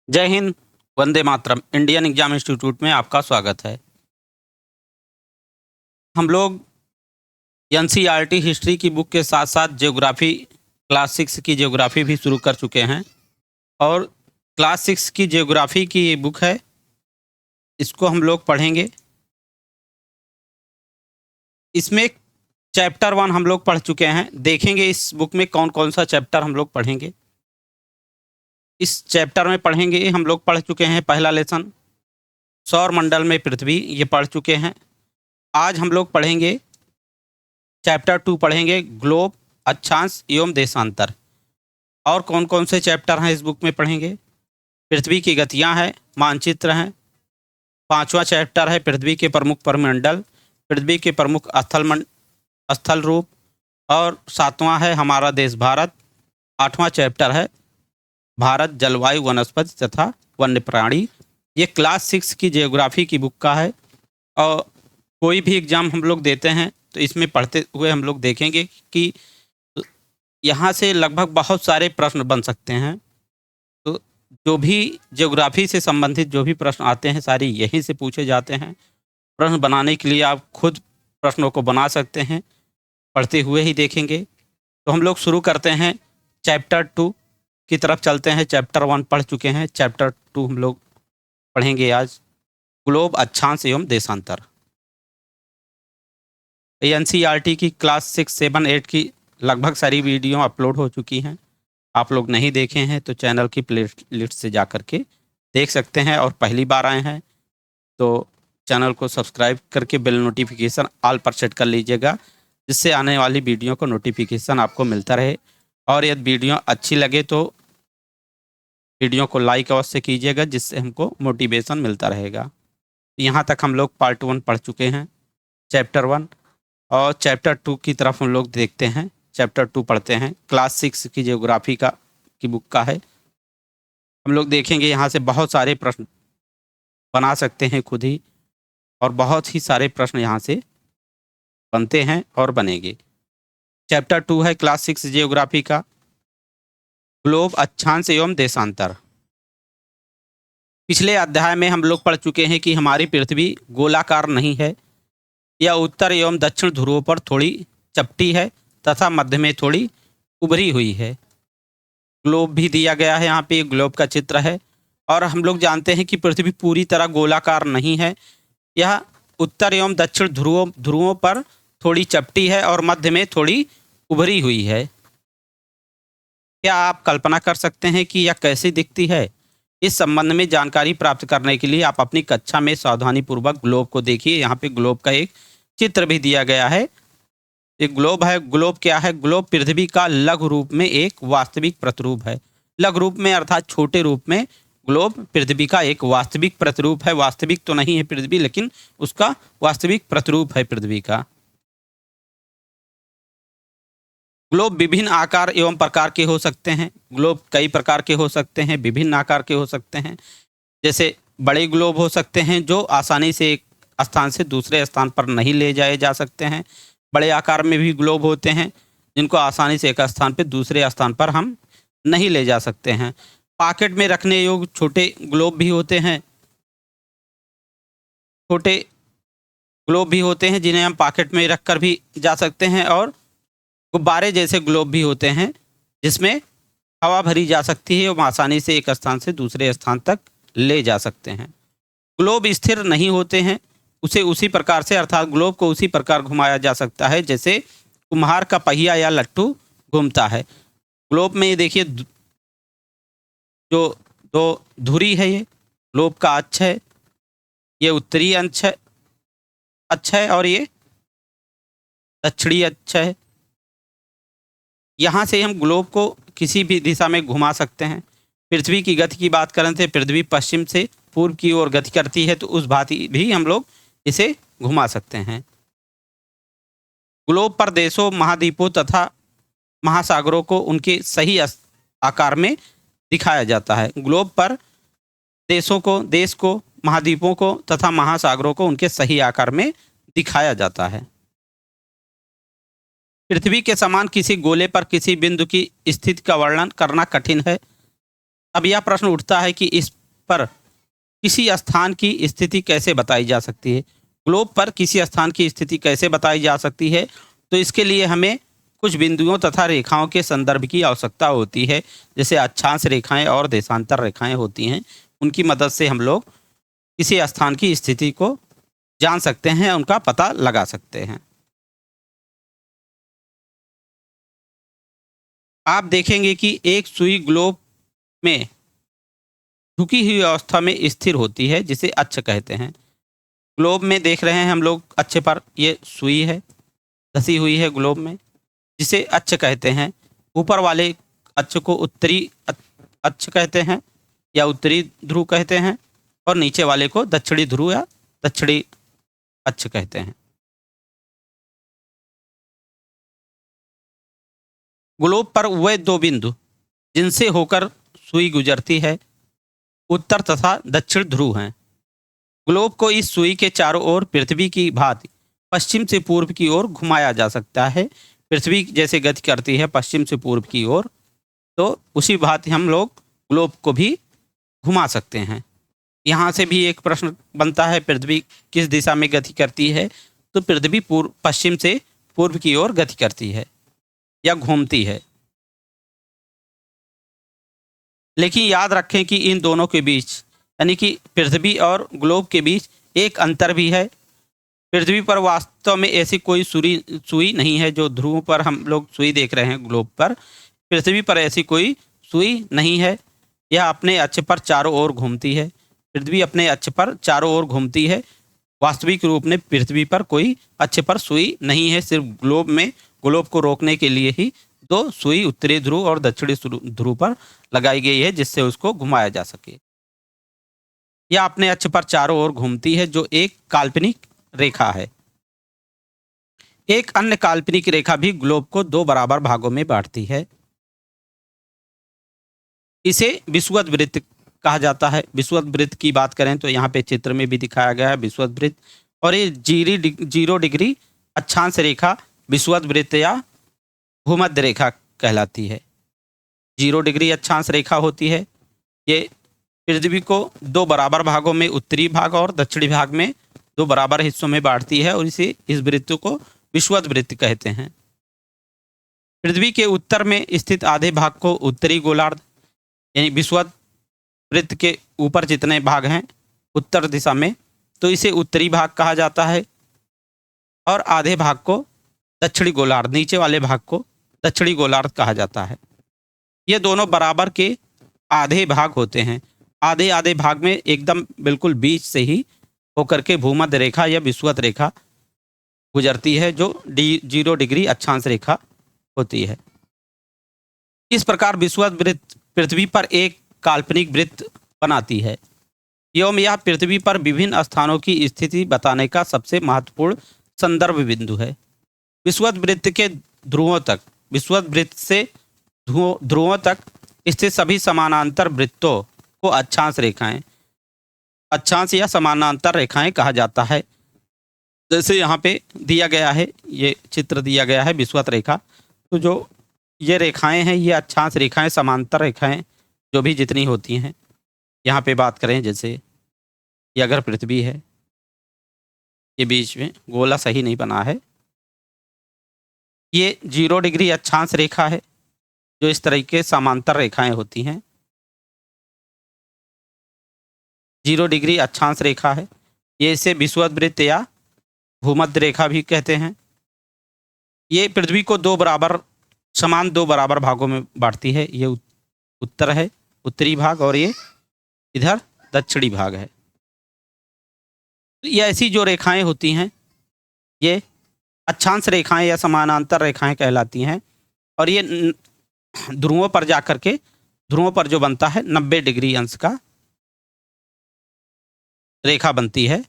जय Hind. Vande Mataram. Indian exam institute में आपका स्वागत है। हम लोग एनसीईआरटी हिस्ट्री की बुक के साथ साथ ज्योग्राफी क्लास 6 की ज्योग्राफी भी शुरू कर चुके हैं। और क्लास 6 की ज्योग्राफी की ये बुक है, इसको हम लोग पढ़ेंगे। इसमें चैप्टर 1 हम लोग पढ़ चुके हैं। देखेंगे इस बुक में कौन कौन सा चैप्टर हम लोग पढ़ेंगे। इस चैप्टर में पढ़ेंगे, हम लोग पढ़ चुके हैं पहला लेसन सौर मंडल में पृथ्वी, ये पढ़ चुके हैं। आज हम लोग पढ़ेंगे चैप्टर 2, पढ़ेंगे ग्लोब, अक्षांश एवं देशांतर। और कौन कौन से चैप्टर हैं इस बुक में पढ़ेंगे। पृथ्वी की गतियां हैं, मानचित्र हैं। पांचवा चैप्टर है पृथ्वी के प्रमुख परिमंडल, पृथ्वी के प्रमुख स्थल रूप। और सातवां है हमारा देश भारत। आठवां चैप्टर है भारत, जलवायु, वनस्पति तथा वन्य प्राणी। ये क्लास 6 की जियोग्राफी की बुक का है। और कोई भी एग्ज़ाम हम लोग देते हैं तो इसमें पढ़ते हुए हम लोग देखेंगे कि यहाँ से लगभग बहुत सारे प्रश्न बन सकते हैं। तो जो भी ज्योग्राफी से संबंधित जो भी प्रश्न आते हैं सारे यहीं से पूछे जाते हैं। प्रश्न बनाने के लिए आप खुद प्रश्नों को बना सकते हैं, पढ़ते हुए ही देखेंगे। तो हम लोग शुरू करते हैं, चैप्टर 2 की तरफ चलते हैं। चैप्टर 1 पढ़ चुके हैं, चैप्टर 2 हम लोग पढ़ेंगे आज, ग्लोब, अक्षांश एवं देशांतर। एनसीईआरटी की क्लास 6, 7, 8 की लगभग सारी वीडियो अपलोड हो चुकी हैं। आप लोग नहीं देखे हैं तो चैनल की प्ले लिस्ट से जा कर के देख सकते हैं। और पहली बार आए हैं तो चैनल को सब्सक्राइब करके बेल नोटिफिकेशन ऑल पर सेट कर लीजिएगा, जिससे आने वाली वीडियो को नोटिफिकेशन आपको मिलता रहे। और यदि वीडियो अच्छी लगे तो वीडियो को लाइक अवश्य कीजिएगा, जिससे हमको मोटिवेशन मिलता रहेगा। यहाँ तक हम लोग पार्ट 1 पढ़ चुके हैं, चैप्टर 1। और चैप्टर 2 की तरफ हम लोग देखते हैं। चैप्टर 2 पढ़ते हैं, क्लास 6 की जियोग्राफी की बुक का है। हम लोग देखेंगे यहाँ से बहुत सारे प्रश्न बना सकते हैं खुद ही, और बहुत ही सारे प्रश्न यहाँ से बनते हैं और बनेंगे। चैप्टर 2 है क्लास 6 जियोग्राफी का, ग्लोब, अक्षांश एवं देशांतर। पिछले अध्याय में हम लोग पढ़ चुके हैं कि हमारी पृथ्वी गोलाकार नहीं है, यह उत्तर एवं दक्षिण ध्रुवों पर थोड़ी चपटी है तथा मध्य में थोड़ी उभरी हुई है। ग्लोब भी दिया गया है, यहाँ पे ग्लोब का चित्र है। और हम लोग जानते हैं कि पृथ्वी पूरी तरह गोलाकार नहीं है, यह उत्तर एवं दक्षिण ध्रुवों पर थोड़ी चपटी है और मध्य में थोड़ी उभरी हुई है। क्या आप कल्पना कर सकते हैं कि यह कैसी दिखती है। इस संबंध में जानकारी प्राप्त करने के लिए आप अपनी कक्षा में सावधानीपूर्वक ग्लोब को देखिए। यहाँ पे ग्लोब का एक चित्र भी दिया गया है। एक ग्लोब है। ग्लोब क्या है? ग्लोब पृथ्वी का लघु रूप में एक वास्तविक प्रतिरूप है। लघु रूप में अर्थात छोटे रूप में ग्लोब पृथ्वी का एक वास्तविक प्रतिरूप है। वास्तविक तो नहीं है पृथ्वी, लेकिन उसका वास्तविक प्रतिरूप है पृथ्वी का। ग्लोब विभिन्न आकार एवं प्रकार के हो सकते हैं। ग्लोब कई प्रकार के हो सकते हैं, विभिन्न आकार के हो सकते हैं। जैसे बड़े ग्लोब हो सकते हैं जो आसानी से एक स्थान से दूसरे स्थान पर नहीं ले जाए जा सकते हैं। बड़े आकार में भी ग्लोब होते हैं जिनको आसानी से एक स्थान पर दूसरे स्थान पर हम नहीं ले जा सकते हैं। पॉकेट में रखने योग्य छोटे ग्लोब भी होते हैं। छोटे ग्लोब भी होते हैं जिन्हें हम पॉकेट में रख कर भी जा सकते हैं। और गुब्बारे जैसे ग्लोब भी होते हैं जिसमें हवा भरी जा सकती है और आसानी से एक स्थान से दूसरे स्थान तक ले जा सकते हैं। ग्लोब स्थिर नहीं होते हैं, उसे उसी प्रकार से अर्थात ग्लोब को उसी प्रकार घुमाया जा सकता है जैसे कुम्हार का पहिया या लट्टू घूमता है। ग्लोब में ये देखिए जो दो धुरी है, ये ग्लोब का अक्ष है, ये उत्तरी अक्ष है और ये दक्षिणी अक्ष है। यहाँ से हम ग्लोब को किसी भी दिशा में घुमा सकते हैं। पृथ्वी की गति की बात करें तो पृथ्वी पश्चिम से पूर्व की ओर गति करती है, तो उस भांति भी हम लोग इसे घुमा सकते हैं। ग्लोब पर देशों, महाद्वीपों तथा महासागरों को उनके सही आकार में दिखाया जाता है। ग्लोब पर देश को, महाद्वीपों को तथा महासागरों को उनके सही आकार में दिखाया जाता है। पृथ्वी के समान किसी गोले पर किसी बिंदु की स्थिति का वर्णन करना कठिन है। अब यह प्रश्न उठता है कि इस पर किसी स्थान की स्थिति कैसे बताई जा सकती है। ग्लोब पर किसी स्थान की स्थिति कैसे बताई जा सकती है, तो इसके लिए हमें कुछ बिंदुओं तथा रेखाओं के संदर्भ की आवश्यकता होती है, जैसे अक्षांश रेखाएं और देशांतर रेखाएं होती हैं। उनकी मदद से हम लोग किसी स्थान की स्थिति को जान सकते हैं, उनका पता लगा सकते हैं। आप देखेंगे कि एक सुई ग्लोब में झुकी हुई अवस्था में स्थिर होती है, जिसे अक्ष कहते हैं। ग्लोब में देख रहे हैं हम लोग, अक्ष पर ये सुई है, धसी हुई है ग्लोब में, जिसे अक्ष कहते हैं। ऊपर वाले अक्ष को उत्तरी अक्ष कहते हैं या उत्तरी ध्रुव कहते हैं, और नीचे वाले को दक्षिणी ध्रुव या दक्षिणी अक्ष कहते हैं। ग्लोब पर वे दो बिंदु जिनसे होकर सुई गुजरती है, उत्तर तथा दक्षिण ध्रुव हैं। ग्लोब को इस सुई के चारों ओर पृथ्वी की भांति पश्चिम से पूर्व की ओर घुमाया जा सकता है। पृथ्वी जैसे गति करती है पश्चिम से पूर्व की ओर, तो उसी भांति हम लोग ग्लोब को भी घुमा सकते हैं। यहाँ से भी एक प्रश्न बनता है, पृथ्वी किस दिशा में गति करती है, तो पृथ्वी पश्चिम से पूर्व की ओर गति करती है या घूमती है। लेकिन याद रखें कि इन दोनों के बीच, यानी कि पृथ्वी और ग्लोब के बीच एक अंतर भी है। पृथ्वी पर वास्तव में ऐसी कोई सुई नहीं है, जो ध्रुव पर हम लोग सुई देख रहे हैं ग्लोब पर, पृथ्वी पर ऐसी कोई सुई नहीं है। यह अपने अक्ष पर चारों ओर घूमती है। पृथ्वी अपने अक्ष पर चारों ओर घूमती है। वास्तविक रूप में पृथ्वी पर कोई अक्ष पर सुई नहीं है, सिर्फ ग्लोब में ग्लोब को रोकने के लिए ही दो सुई उत्तरी ध्रुव और दक्षिणी ध्रुव पर लगाई गई है, जिससे उसको घुमाया जा सके। यह अपने अक्ष पर चारों ओर घूमती है, जो एक काल्पनिक रेखा है। एक अन्य काल्पनिक रेखा भी ग्लोब को दो बराबर भागों में बांटती है। इसे विषुवत वृत्त कहा जाता है। विषुवत वृत्त की बात करें तो यहाँ पे चित्र में भी दिखाया गया है विषुवत वृत्त, और ये 0 डिग्री अक्षांश रेखा विषुवत वृत्त या भूमध्य रेखा कहलाती है। 0 डिग्री अक्षांश रेखा होती है। ये पृथ्वी को दो बराबर भागों में, उत्तरी भाग और दक्षिणी भाग में, दो बराबर हिस्सों में बांटती है, और इस वृत्त को विषुवत वृत्त कहते हैं। पृथ्वी के उत्तर में स्थित आधे भाग को उत्तरी गोलार्ध, यानी विषुवत वृत्त के ऊपर जितने भाग हैं उत्तर दिशा में, तो इसे उत्तरी भाग कहा जाता है, और आधे भाग को दक्षिणी गोलार्ध, नीचे वाले भाग को दक्षिणी गोलार्ध कहा जाता है। ये दोनों बराबर के आधे भाग होते हैं। आधे आधे भाग में एकदम बिल्कुल बीच से ही होकर के भूमध्य रेखा या विषुवत रेखा गुजरती है, जो 0 डिग्री अक्षांश रेखा होती है। इस प्रकार विषुवत वृत्त पृथ्वी पर एक काल्पनिक वृत्त बनाती है, एवं यह पृथ्वी पर विभिन्न स्थानों की स्थिति बताने का सबसे महत्वपूर्ण संदर्भ बिंदु है। विषुवत वृत्त के ध्रुवों तक, विषुवत वृत्त से ध्रुवों तक स्थित सभी समानांतर वृत्तों को अक्षांश रेखाएं, अक्षांश या समानांतर रेखाएं कहा जाता है। जैसे यहाँ पे दिया गया है, ये चित्र दिया गया है विषुवत रेखा, तो जो ये रेखाएं हैं ये अक्षांश रेखाएं, समांतर रेखाएं जो भी जितनी होती हैं। यहाँ पे बात करें, जैसे ये अगर पृथ्वी है, ये बीच में गोला सही नहीं बना है, ये 0 डिग्री अक्षांश रेखा है, जो इस तरह के समांतर रेखाएं होती हैं। 0 डिग्री अक्षांश रेखा है, ये इसे विषुवत वृत्त या भूमध्य रेखा भी कहते हैं। ये पृथ्वी को दो बराबर भागों में बांटती है। ये उत्तर है, उत्तरी भाग, और ये इधर दक्षिणी भाग है। तो ये ऐसी जो रेखाएं होती हैं ये अक्षांश रेखाएं या समानांतर रेखाएं कहलाती हैं, और ये ध्रुवों पर जाकर के, ध्रुवों पर जो बनता है 90 डिग्री अंश का रेखा बनती है,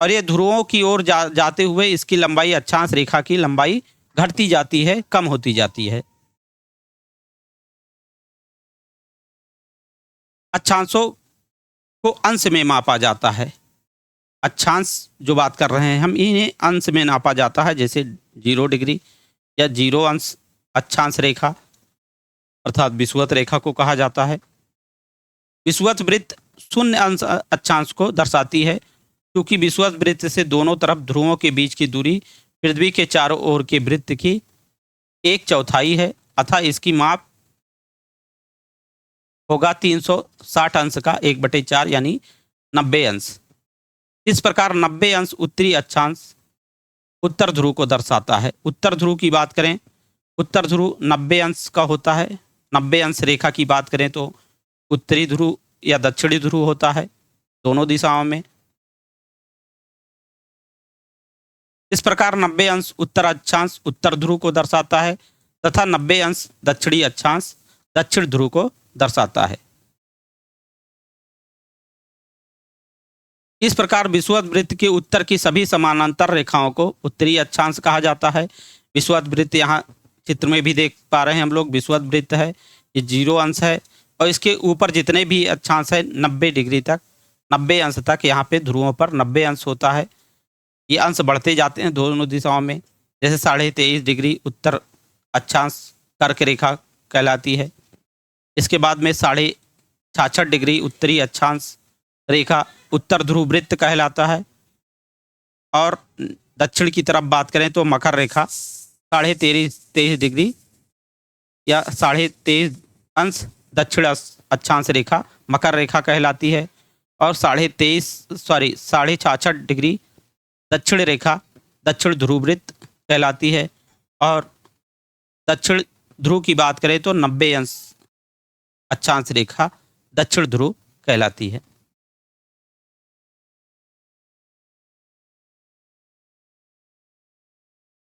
और ये ध्रुवों की ओर जाते हुए इसकी लंबाई, अक्षांश रेखा की लंबाई घटती जाती है, कम होती जाती है। अक्षांशों को अंश में मापा जाता है। अक्षांश जो बात कर रहे हैं हम, इन्हें अंश में नापा जाता है, जैसे 0 डिग्री या 0 अंश अक्षांश रेखा, अर्थात विषुवत रेखा को कहा जाता है। विषुवत वृत्त शून्य अंश अक्षांश को दर्शाती है, क्योंकि विषुवत वृत्त से दोनों तरफ ध्रुवों के बीच की दूरी पृथ्वी के चारों ओर के वृत्त की 1/4 है, अतः इसकी माप होगा 360 अंश का 1/4 यानी 90 अंश। इस प्रकार 90 अंश उत्तरी अक्षांश उत्तर ध्रुव को दर्शाता है। उत्तर ध्रुव की बात करें, उत्तर ध्रुव 90 अंश का होता है। 90 अंश रेखा की बात करें तो उत्तरी ध्रुव या दक्षिणी ध्रुव होता है, दोनों दिशाओं में। इस प्रकार 90 अंश उत्तर अक्षांश उत्तर ध्रुव को दर्शाता है तथा 90 अंश दक्षिणी अक्षांश दक्षिण ध्रुव को दर्शाता है। इस प्रकार विषुवत वृत्त के उत्तर की सभी समानांतर रेखाओं को उत्तरी अक्षांश कहा जाता है। विषुवत वृत्त यहाँ चित्र में भी देख पा रहे हैं हम लोग, विषुवत वृत्त है, ये 0 अंश है और इसके ऊपर जितने भी अक्षांश है 90 डिग्री तक, 90 अंश तक यहाँ पे ध्रुवों पर 90 अंश होता है। ये अंश बढ़ते जाते हैं दोनों दिशाओं में। जैसे 23.5 डिग्री उत्तर अक्षांश कर्क रेखा कहलाती है। इसके बाद में 66.5 डिग्री उत्तरी अक्षांश रेखा उत्तर ध्रुव वृत्त कहलाता है। और दक्षिण की तरफ बात करें तो मकर रेखा 23.5 डिग्री या 23.5 अंश दक्षिण अक्षांश रेखा मकर रेखा कहलाती है। और 66.5 डिग्री दक्षिण रेखा दक्षिण ध्रुव वृत्त कहलाती है। और दक्षिण ध्रुव की बात करें तो 90 अंश अक्षांश रेखा दक्षिण ध्रुव कहलाती है।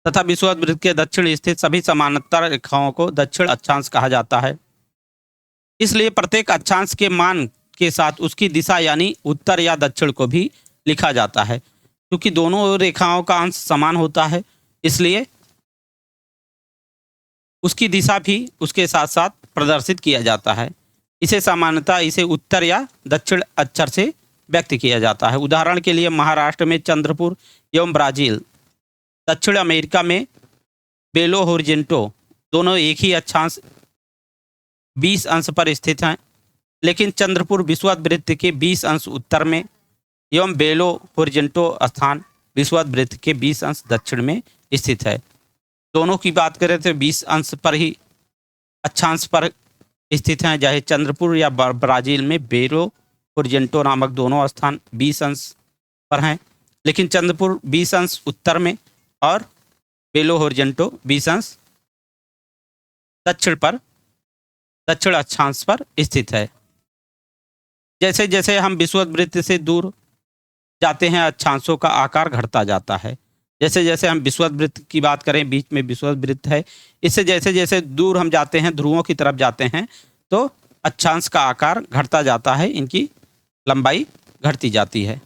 तथा विषुवत वृत्त के दक्षिण स्थित सभी समानांतर रेखाओं को दक्षिण अक्षांश कहा जाता है। इसलिए प्रत्येक अक्षांश के मान के साथ उसकी दिशा यानी उत्तर या दक्षिण को भी लिखा जाता है। क्योंकि दोनों रेखाओं का अंश समान होता है, इसलिए उसकी दिशा भी उसके साथ साथ प्रदर्शित किया जाता है। इसे सामान्यतः इसे उत्तर या दक्षिण अक्षर से व्यक्त किया जाता है। उदाहरण के लिए महाराष्ट्र में चंद्रपुर एवं ब्राजील, दक्षिण अमेरिका में बेलो होरिजेंटो दोनों एक ही अक्षांश 20 अंश पर स्थित हैं, लेकिन चंद्रपुर विषुवत वृत्त के 20 अंश उत्तर में एवं बेलो होरिजेंटो स्थान विषुवत वृत्त के 20 अंश दक्षिण में स्थित है। दोनों की बात करें तो 20 अंश पर ही अक्षांश पर स्थित हैं। चाहे चंद्रपुर या ब्राजील में बेलो होरिजेंटो नामक दोनों स्थान 20 अंश पर हैं, लेकिन चंद्रपुर 20 अंश उत्तर में और बेलो होरिजेंटो 20 अंश दक्षिण अक्षांश पर स्थित है। जैसे जैसे हम विषुवत वृत्त से दूर जाते हैं अक्षांशों का आकार घटता जाता है। जैसे जैसे हम विषुवत वृत्त की बात करें, बीच में विषुवत वृत्त है, इससे जैसे जैसे दूर हम जाते हैं ध्रुवों की तरफ जाते हैं तो अक्षांश का आकार घटता जाता है, इनकी लंबाई घटती जाती है।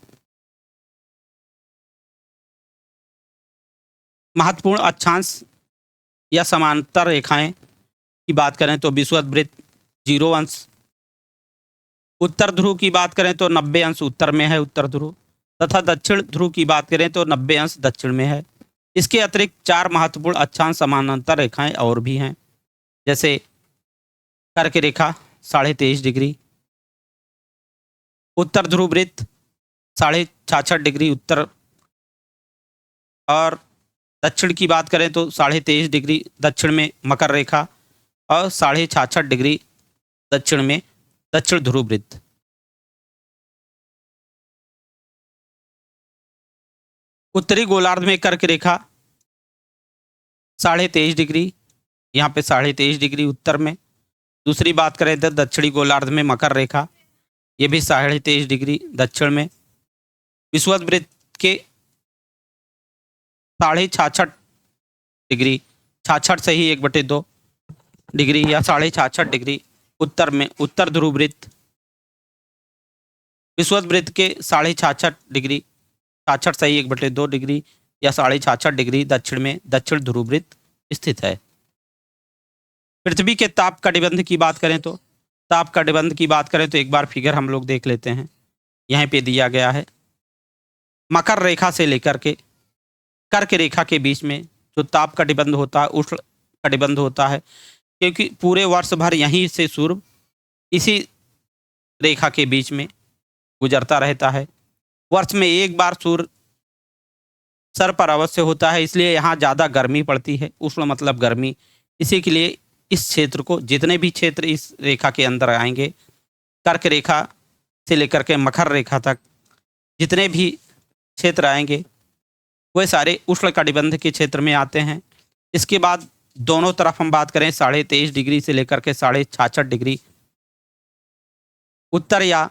महत्वपूर्ण अक्षांश या समांतर रेखाएं की बात करें तो विषुवत वृत्त 0 अंश, उत्तर ध्रुव की बात करें तो 90 अंश उत्तर में है उत्तर ध्रुव, तथा दक्षिण ध्रुव की बात करें तो 90 अंश दक्षिण में है। इसके अतिरिक्त 4 महत्वपूर्ण अक्षांश समानांतर रेखाएं और भी हैं, जैसे कर्क रेखा 23.5 डिग्री, उत्तर ध्रुव वृत्त 66.5 डिग्री उत्तर, और दक्षिण की बात करें तो 23.5 डिग्री दक्षिण में मकर रेखा और 66.5 डिग्री दक्षिण में दक्षिण ध्रुव वृत्त। उत्तरी गोलार्ध में कर्क रेखा 23.5 डिग्री, यहाँ पे 23.5 डिग्री उत्तर में। दूसरी बात करें तो दक्षिणी गोलार्ध में मकर रेखा, ये भी 23.5 डिग्री दक्षिण में। विषुवत वृत्त के 66.5 डिग्री, 66 से ही 1/2 डिग्री या 66.5 डिग्री उत्तर में उत्तर ध्रुव वृत्त। विषुवत वृत्त के 66.5 डिग्री, 66 से ही 1/2 डिग्री या 66.5 डिग्री दक्षिण में दक्षिण ध्रुव वृत्त स्थित है। पृथ्वी के ताप कटिबंध की बात करें तो एक बार फिगर हम लोग देख लेते हैं। यहाँ पे दिया गया है, मकर रेखा से लेकर के कर्क रेखा के बीच में जो ताप कटिबंध होता है, उष्ण कटिबंध होता है, क्योंकि पूरे वर्ष भर यहीं से सूर्य इसी रेखा के बीच में गुजरता रहता है। वर्ष में एक बार सूर्य सर पर अवश्य होता है, इसलिए यहाँ ज़्यादा गर्मी पड़ती है। उष्ण मतलब गर्मी। इसी के लिए इस क्षेत्र को, जितने भी क्षेत्र इस रेखा के अंदर आएंगे, कर्क रेखा से लेकर के मकर रेखा तक जितने भी क्षेत्र आएंगे वे सारे उष्ण कटिबंध के क्षेत्र में आते हैं। इसके बाद दोनों तरफ हम बात करें 23.5 डिग्री से लेकर के 66.5 डिग्री उत्तर या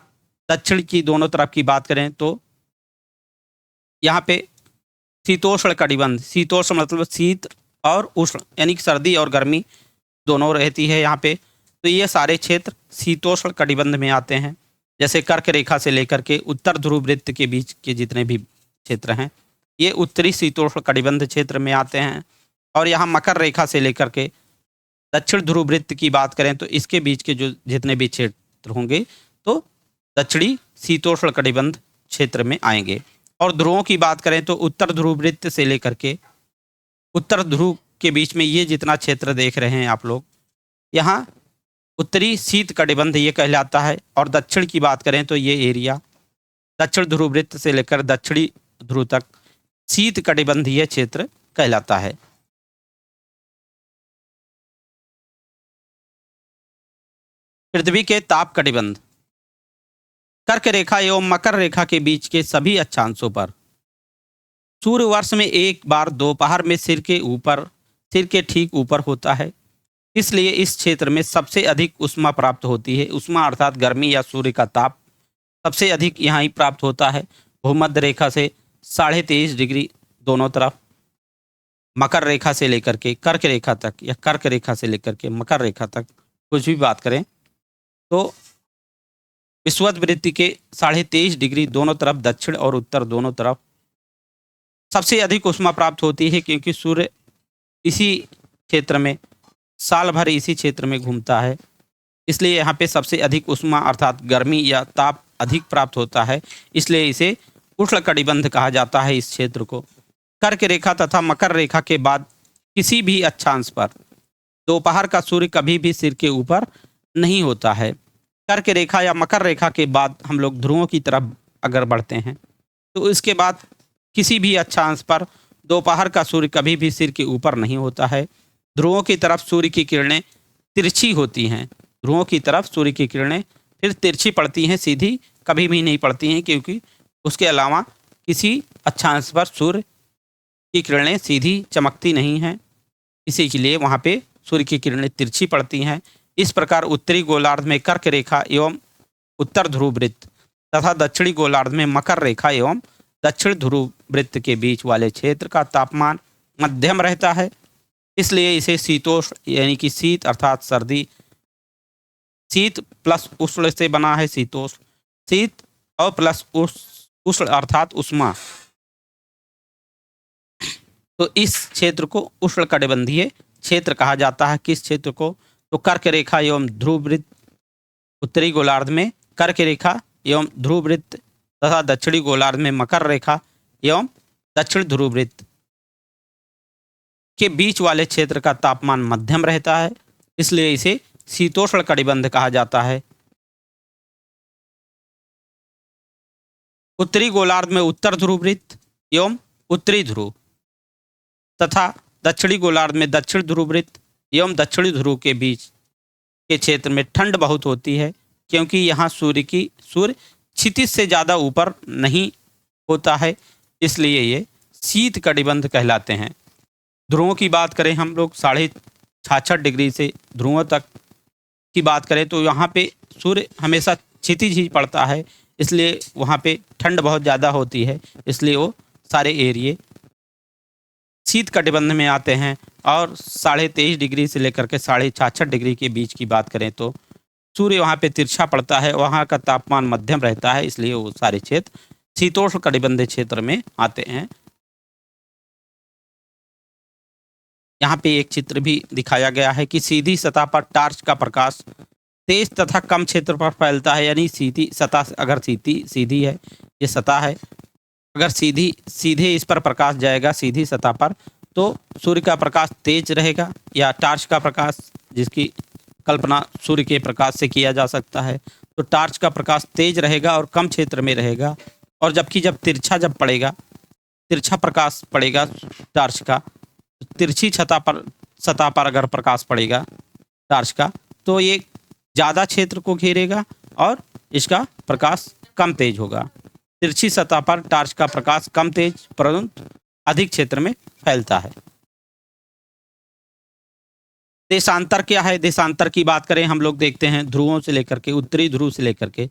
दक्षिण की दोनों तरफ की बात करें तो यहाँ पे शीतोष्ण कटिबंध, शीतोष्ण मतलब शीत और उष्ण यानी कि सर्दी और गर्मी दोनों रहती है यहाँ पे। तो ये सारे क्षेत्र शीतोष्ण कटिबंध में आते हैं। जैसे कर्क रेखा से लेकर के उत्तर ध्रुव वृत्त के बीच के जितने भी क्षेत्र हैं ये उत्तरी शीतोष्ण कटिबंध क्षेत्र में आते हैं। और यहाँ मकर रेखा से लेकर के दक्षिण ध्रुव वृत्त की बात करें तो इसके बीच के जो जितने भी क्षेत्र होंगे तो दक्षिणी शीतोष्ण कटिबंध क्षेत्र में आएंगे। और ध्रुवों की बात करें तो उत्तर ध्रुव वृत्त से लेकर के उत्तर ध्रुव के बीच में ये जितना क्षेत्र देख रहे हैं आप लोग, यहाँ उत्तरी शीत कटिबंध ये कहलाता है। और दक्षिण की बात करें तो ये एरिया दक्षिण ध्रुव वृत्त से लेकर दक्षिणी ध्रुव तक शीत कटिबंध ये क्षेत्र कहलाता है। पृथ्वी के ताप कटिबंध कर्क रेखा एवं मकर रेखा के बीच के सभी अक्षांशों पर सूर्य वर्ष में एक बार दोपहर में सिर के ठीक ऊपर होता है। इसलिए इस क्षेत्र में सबसे अधिक उष्मा प्राप्त होती है। उष्मा अर्थात गर्मी या सूर्य का ताप सबसे अधिक यहाँ ही प्राप्त होता है। भूमध्य रेखा से 23.5 डिग्री दोनों तरफ, मकर रेखा से लेकर के कर्क रेखा तक या कर्क रेखा से लेकर के मकर रेखा तक कुछ भी बात करें तो विषुवत वृत्ति के 23.5 डिग्री दोनों तरफ, दक्षिण और उत्तर दोनों तरफ सबसे अधिक उष्मा प्राप्त होती है। क्योंकि सूर्य इसी क्षेत्र में साल भर इसी क्षेत्र में घूमता है, इसलिए यहाँ पे सबसे अधिक उष्मा अर्थात गर्मी या ताप अधिक प्राप्त होता है। इसलिए इसे उष्ण कटिबंध कहा जाता है इस क्षेत्र को। कर्क रेखा तथा मकर रेखा के बाद किसी भी अक्षांश पर दोपहर का सूर्य कभी भी सिर के ऊपर नहीं होता है। कर्क रेखा या मकर रेखा के बाद हम लोग ध्रुवों की तरफ अगर बढ़ते हैं तो इसके बाद किसी भी अक्षांश पर दोपहर का सूर्य कभी भी सिर के ऊपर नहीं होता है। ध्रुवों की तरफ सूर्य की किरणें तिरछी होती हैं। ध्रुवों की तरफ सूर्य की किरणें फिर तिरछी पड़ती हैं, सीधी कभी भी नहीं पड़ती हैं, क्योंकि उसके अलावा किसी अक्षांश पर सूर्य की किरणें सीधी चमकती नहीं हैं। इसी के लिए वहाँ पे सूर्य की किरणें तिरछी पड़ती हैं। इस प्रकार उत्तरी गोलार्ध में कर्क रेखा एवं उत्तर ध्रुव वृत्त तथा दक्षिणी गोलार्ध में मकर रेखा एवं दक्षिण ध्रुव वृत्त के बीच वाले क्षेत्र का तापमान मध्यम रहता है। इसलिए इसे शीतोष्ण यानी कि शीत अर्थात सर्दी, शीत प्लस उष्ण से बना है शीतोष्ण, शीत और प्लस उष्ण अर्थात उष्मा। तो इस क्षेत्र को उष्ण कटिबंधीय क्षेत्र कहा जाता है। किस क्षेत्र को? तो कर्क रेखा एवं ध्रुव वृत्त उत्तरी गोलार्ध में कर्क रेखा एवं ध्रुव वृत्त तथा दक्षिणी गोलार्ध में मकर रेखा एवं दक्षिण ध्रुव वृत्त के बीच वाले क्षेत्र का तापमान मध्यम रहता है, इसलिए इसे शीतोष्ण कटिबंध कहा जाता है। उत्तरी गोलार्ध में उत्तर ध्रुव वृत्त एवं उत्तरी ध्रुव तथा दक्षिणी गोलार्ध में दक्षिण ध्रुव वृत्त एवं दक्षिणी ध्रुव के बीच के क्षेत्र में ठंड बहुत होती है, क्योंकि यहाँ सूर्य क्षितिज से ज़्यादा ऊपर नहीं होता है, इसलिए ये शीत कटिबंध कहलाते हैं। ध्रुवों की बात करें हम लोग 66.5 डिग्री से ध्रुवों तक की बात करें तो यहाँ पे सूर्य हमेशा क्षितिज ही पड़ता है, इसलिए वहाँ पे ठंड बहुत ज़्यादा होती है, इसलिए वो सारे एरिए शीत कटिबंध में आते हैं। और 23.5 डिग्री से लेकर के 66.5 डिग्री के बीच की बात करें तो सूर्य वहाँ पे तिरछा पड़ता है, वहाँ का तापमान मध्यम रहता है, इसलिए वो सारे क्षेत्र शीतोष्ण कटिबंधीय क्षेत्र में आते हैं। यहाँ पे एक चित्र भी दिखाया गया है कि सीधी सतह पर टार्च का प्रकाश तेज तथा कम क्षेत्र पर फैलता है। यानी सीधी सतह अगर सीधी है, ये सतह है, अगर सीधे इस पर प्रकाश जाएगा सीधी सतह पर तो सूर्य का प्रकाश तेज रहेगा, या टार्च का प्रकाश जिसकी कल्पना सूर्य के प्रकाश से किया जा सकता है, तो टार्च का प्रकाश तेज रहेगा और कम क्षेत्र में रहेगा। और जबकि जब तिरछा प्रकाश पड़ेगा टार्च का, तिरछी सतह पर अगर प्रकाश पड़ेगा टार्च का, तो ये ज़्यादा क्षेत्र को घेरेगा और इसका प्रकाश कम तेज होगा। तिरछी सतह पर टार्च का प्रकाश कम तेज परंतु अधिक क्षेत्र में फैलता है। देशांतर क्या है? देशांतर की बात करें हम लोग देखते हैं, ध्रुवों से लेकर के, उत्तरी ध्रुव से लेकर के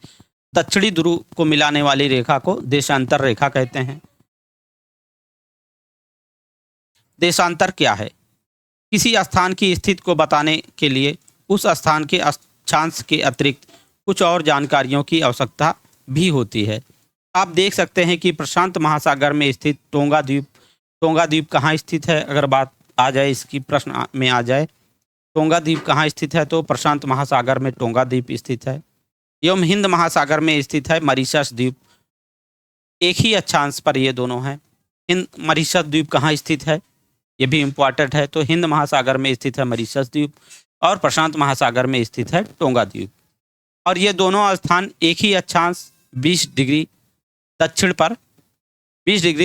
दक्षिणी ध्रुव को मिलाने वाली रेखा को देशांतर रेखा कहते हैं। देशांतर क्या है? किसी स्थान की स्थिति को बताने के लिए उस स्थान के अक्षांश के अतिरिक्त कुछ और जानकारियों की आवश्यकता भी होती है। आप देख सकते हैं कि प्रशांत महासागर में स्थित टोंगा द्वीप कहाँ स्थित है? अगर बात आ जाए, इसकी प्रश्न में आ जाए, टोंगा द्वीप कहाँ स्थित है, तो प्रशांत महासागर में टोंगा द्वीप स्थित है। एवं हिंद महासागर में स्थित है मॉरिशस द्वीप। एक ही अक्षांश पर ये दोनों हैं। मॉरिशस द्वीप कहाँ स्थित है, ये भी इम्पोर्टेंट है। तो हिंद महासागर में स्थित है मॉरिशस द्वीप और प्रशांत महासागर में स्थित है टोंगा द्वीप। और ये दोनों स्थान एक ही अक्षांश 20 डिग्री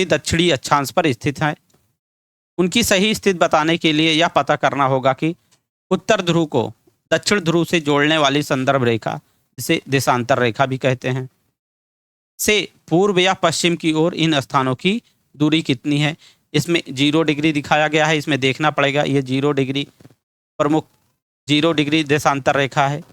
दक्षिणी अक्षांश पर स्थित है। उनकी सही स्थिति बताने के लिए यह पता करना होगा कि उत्तर ध्रुव को दक्षिण ध्रुव से जोड़ने वाली संदर्भ रेखा, जिसे देशांतर रेखा भी कहते हैं, से पूर्व या पश्चिम की ओर इन स्थानों की दूरी कितनी है। इसमें 0 डिग्री दिखाया गया है, इसमें देखना पड़ेगा। ये 0 डिग्री प्रमुख 0 डिग्री देशांतर रेखा है,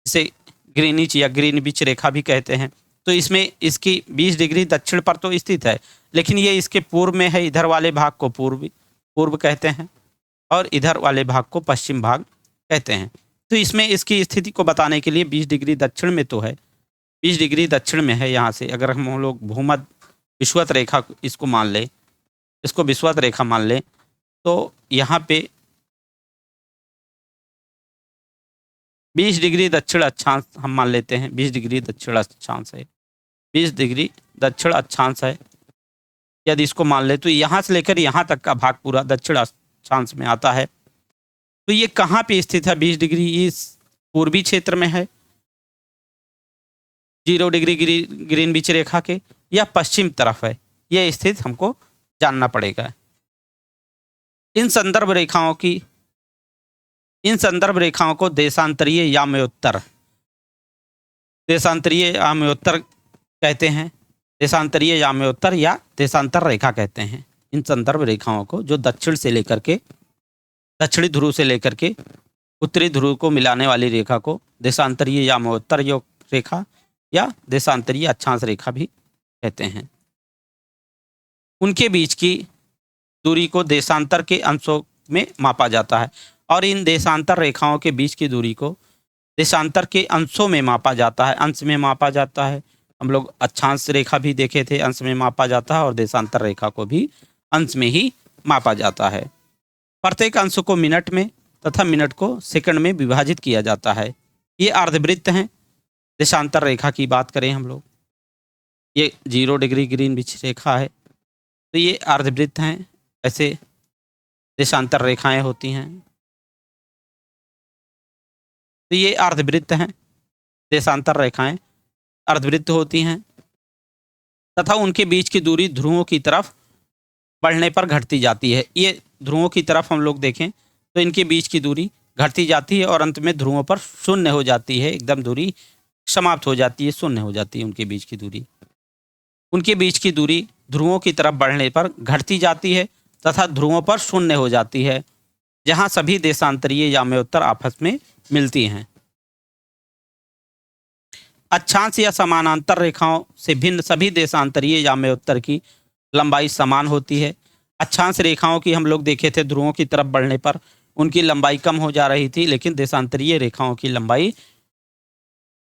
इसे ग्रीनिच या ग्रीनविच रेखा भी कहते हैं। तो इसमें इसकी 20 डिग्री दक्षिण पर तो स्थित है, लेकिन ये इसके पूर्व में है। इधर वाले भाग को पूर्व कहते हैं और इधर वाले भाग को पश्चिम भाग कहते हैं। तो इसमें इसकी स्थिति को बताने के लिए 20 डिग्री दक्षिण में तो है, 20 डिग्री दक्षिण में है। यहाँ से अगर हम लोग भूमध्य विषुवत रेखा इसको मान लें, इसको विषुवत रेखा मान लें, तो यहाँ पे 20 डिग्री दक्षिण अक्षांश हम मान लेते हैं। 20 डिग्री दक्षिण अक्षांश है, 20 डिग्री दक्षिण अक्षांश है। यदि इसको मान ले तो यहाँ से लेकर यहाँ तक का भाग पूरा दक्षिण अक्षांश में आता है। तो ये कहाँ पे स्थित है? 20 डिग्री इस पूर्वी क्षेत्र में है, 0 डिग्री ग्रीनविच रेखा के, या पश्चिम तरफ है। यह स्थिति हमको जानना पड़ेगा। इन संदर्भ रेखाओं को देशांतरीय याम्योत्तर कहते हैं। देशांतरीय याम्योत्तर या देशांतर रेखा कहते हैं इन संदर्भ रेखाओं को, जो दक्षिणी ध्रुव से लेकर के उत्तरी ध्रुव को मिलाने वाली रेखा को देशांतरीय याम्योत्तर रेखा या देशांतरीय अक्षांश रेखा भी कहते हैं। उनके बीच की दूरी को देशांतर के अंशों में मापा जाता है, और इन देशांतर रेखाओं के बीच की दूरी को देशांतर के अंशों में मापा जाता है, अंश में मापा जाता है। हम लोग अक्षांश रेखा भी देखे थे, अंश में मापा जाता है, और देशांतर रेखा को भी अंश में ही मापा जाता है। प्रत्येक अंश को मिनट में तथा मिनट को सेकंड में विभाजित किया जाता है। ये अर्धवृत्त हैं। देशांतर रेखा की बात करें हम लोग, ये 0 डिग्री ग्रीनविच रेखा है, तो ये अर्धवृत्त हैं। ऐसे देशांतर रेखाएं होती हैं, तो ये अर्धवृत्त हैं। देशांतर रेखाएं अर्धवृत्त होती हैं तथा उनके बीच की दूरी ध्रुवों की तरफ बढ़ने पर घटती जाती है। ये ध्रुवों की तरफ हम लोग देखें तो इनके बीच की दूरी घटती जाती है और अंत में ध्रुवों पर शून्य हो जाती है, एकदम दूरी समाप्त हो जाती है, शून्य हो जाती है उनके बीच की दूरी। उनके बीच की दूरी ध्रुवों की तरफ बढ़ने पर घटती जाती है तथा ध्रुवों पर शून्य हो जाती है, जहां सभी देशांतरीय याम्योत्तर आपस में मिलती हैं। अक्षांश या समानांतर रेखाओं से भिन्न सभी देशांतरीय याम्योत्तर की लंबाई समान होती है। अक्षांश रेखाओं की हम लोग देखे थे, ध्रुवों की तरफ बढ़ने पर उनकी लंबाई कम हो जा रही थी, लेकिन देशांतरीय रेखाओं की लंबाई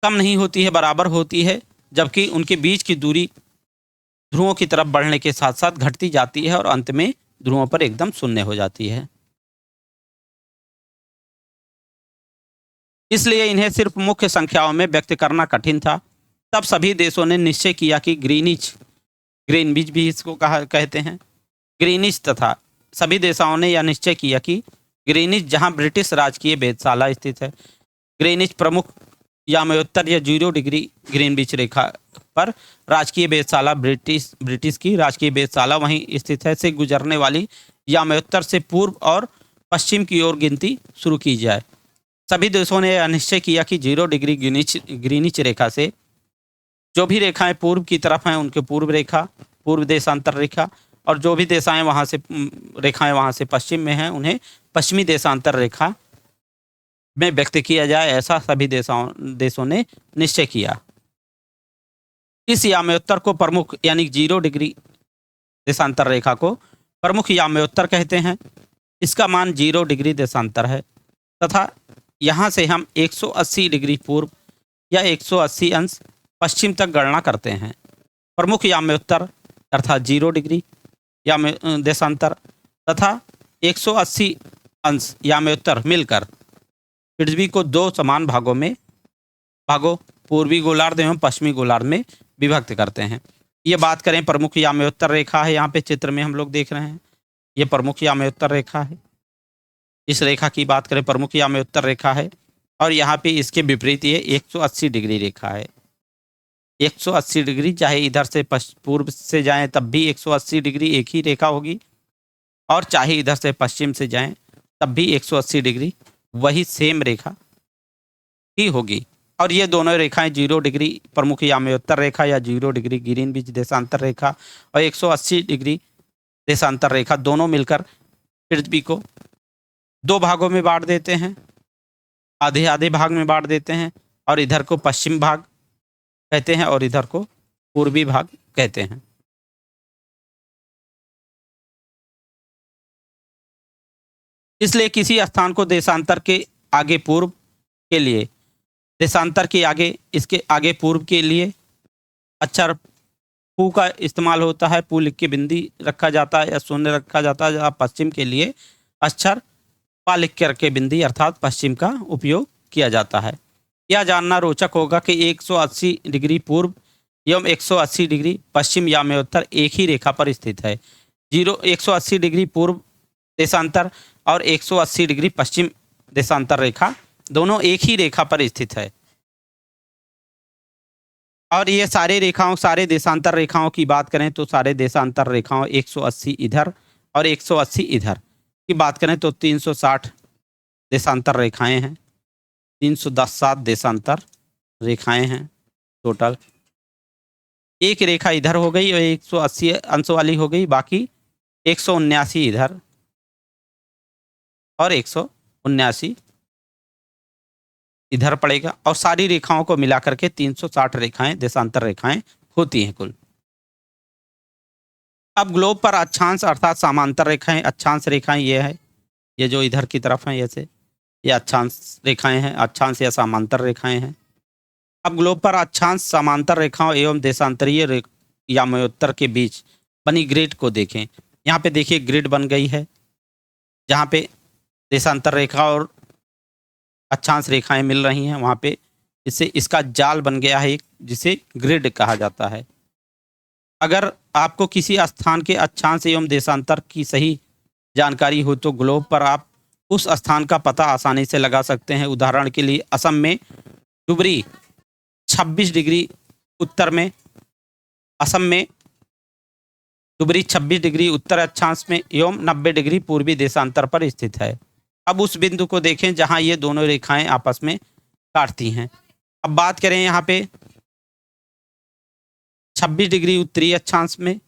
कम नहीं होती है, बराबर होती है, जबकि उनके बीच की दूरी ध्रुवों की तरफ बढ़ने के साथ साथ घटती जाती है और अंत में ध्रुवों पर एकदम शून्य हो जाती है। इसलिए इन्हें सिर्फ मुख्य संख्याओं में व्यक्त करना कठिन था। तब सभी देशों ने निश्चय किया कि ग्रीनविच भी इसको कहते हैं, ग्रीनिच तथा सभी देशों ने यह निश्चय किया कि ग्रीनिच, जहां ब्रिटिश राजकीय वेधशाला स्थित है, ग्रीनिच प्रमुख यामोत्तर या 0 डिग्री ग्रीनविच रेखा पर राजकीय वेधशाला, ब्रिटिश की राजकीय वेधशाला वहीं स्थित है, से गुजरने वाली यामोत्तर से पूर्व और पश्चिम की ओर गिनती शुरू की जाए। सभी देशों ने यह निश्चय किया कि 0 डिग्री ग्रीनिच रेखा से जो भी रेखाएं पूर्व की तरफ हैं उनके पूर्व रेखा, पूर्व देशांतर रेखा, और जो भी रेखाएं वहां से पश्चिम में हैं उन्हें पश्चिमी देशांतर रेखा में व्यक्त किया जाए, ऐसा सभी देशों ने निश्चय किया। इस यामोत्तर को प्रमुख यानी 0 डिग्री देशांतर रेखा को प्रमुख यामोत्तर कहते हैं। इसका मान 0 डिग्री देशांतर है तथा यहाँ से हम 180 डिग्री पूर्व या 180 अंश पश्चिम तक गणना करते हैं। प्रमुख यामोत्तर अर्थात 0 डिग्री देशांतर तथा 180 अंश यामोत्तर मिलकर पृथ्वी को 2 समान भागों पूर्वी गोलार्ध एवं पश्चिमी गोलार्ध में विभक्त करते हैं। ये बात करें प्रमुख यामोत्तर रेखा है, यहाँ पे चित्र में हम लोग देख रहे हैं, ये प्रमुख यामोत्तर रेखा है। इस रेखा की बात करें प्रमुख यामोत्तर रेखा है, और यहाँ पे इसके विपरीत ये 180 डिग्री रेखा है। 180 डिग्री, चाहे इधर से पूर्व से जाएं तब भी 180 डिग्री एक ही रेखा होगी, और चाहे इधर से पश्चिम से जाएं तब भी 180 डिग्री वही सेम रेखा ही होगी। और ये दोनों रेखाएं 0 डिग्री प्रमुख यामोत्तर रेखा या 0 डिग्री ग्रीनविच देशांतर रेखा और 180 डिग्री देशांतर रेखा दोनों मिलकर पृथ्वी को 2 भागों में बांट देते हैं, आधे आधे भाग में बांट देते हैं, और इधर को पश्चिम भाग कहते हैं और इधर को पूर्वी भाग कहते हैं। इसलिए किसी स्थान को देशांतर के आगे पूर्व के लिए, देशांतर के आगे, इसके आगे पूर्व के लिए अक्षर पू का इस्तेमाल होता है। पू लिख के बिंदी रखा जाता है या शून्य रखा जाता है। जहाँ पश्चिम के लिए अक्षर पा लिख के रखे बिंदी अर्थात पश्चिम का उपयोग किया जाता है। यह जानना रोचक होगा कि 180 डिग्री पूर्व एवं 180 डिग्री पश्चिम यामोत्तर एक ही रेखा पर स्थित है। 180 डिग्री पूर्व देशांतर और 180 डिग्री पश्चिम देशांतर रेखा दोनों एक ही रेखा पर स्थित है। और ये सारे देशांतर रेखाओं की बात करें तो सारे देशांतर रेखाओं 180 इधर और 180 इधर की बात करें तो 360 देशांतर रेखाएं हैं, 317 देशांतर रेखाएं हैं टोटल। एक रेखा इधर हो गई और 180 अंश वाली हो गई, बाकी 179 इधर और 179 इधर पड़ेगा, और सारी रेखाओं को मिलाकर के 360 रेखाएं देशांतर रेखाएं होती हैं कुल। अब ग्लोब पर अक्षांश अर्थात समांतर रेखाएं, अक्षांश रेखाएं ये है, ये जो इधर की तरफ हैं ऐसे, ये अक्षांश रेखाएं हैं, अक्षांश या समांतर रेखाएं हैं। अब ग्लोब पर अक्षांश समांतर रेखाओं एवं देशांतरीय यामोत्तर के बीच बनी ग्रिड को देखें। यहाँ पे देखिए ग्रिड बन गई है, जहाँ पे देशांतर रेखा और अक्षांश रेखाएं मिल रही हैं, वहाँ पे इससे इसका जाल बन गया है एक, जिसे ग्रिड कहा जाता है। अगर आपको किसी स्थान के अक्षांश एवं देशांतर की सही जानकारी हो तो ग्लोब पर आप उस स्थान का पता आसानी से लगा सकते हैं। उदाहरण के लिए असम में डुबरी 26 डिग्री उत्तर में, असम में डुबरी 26 डिग्री उत्तर अक्षांश में एवं 90 डिग्री पूर्वी देशांतर पर स्थित है। अब उस बिंदु को देखें जहां ये दोनों रेखाएं आपस में काटती हैं। अब बात करें यहाँ पे 26 डिग्री उत्तरी अक्षांश में,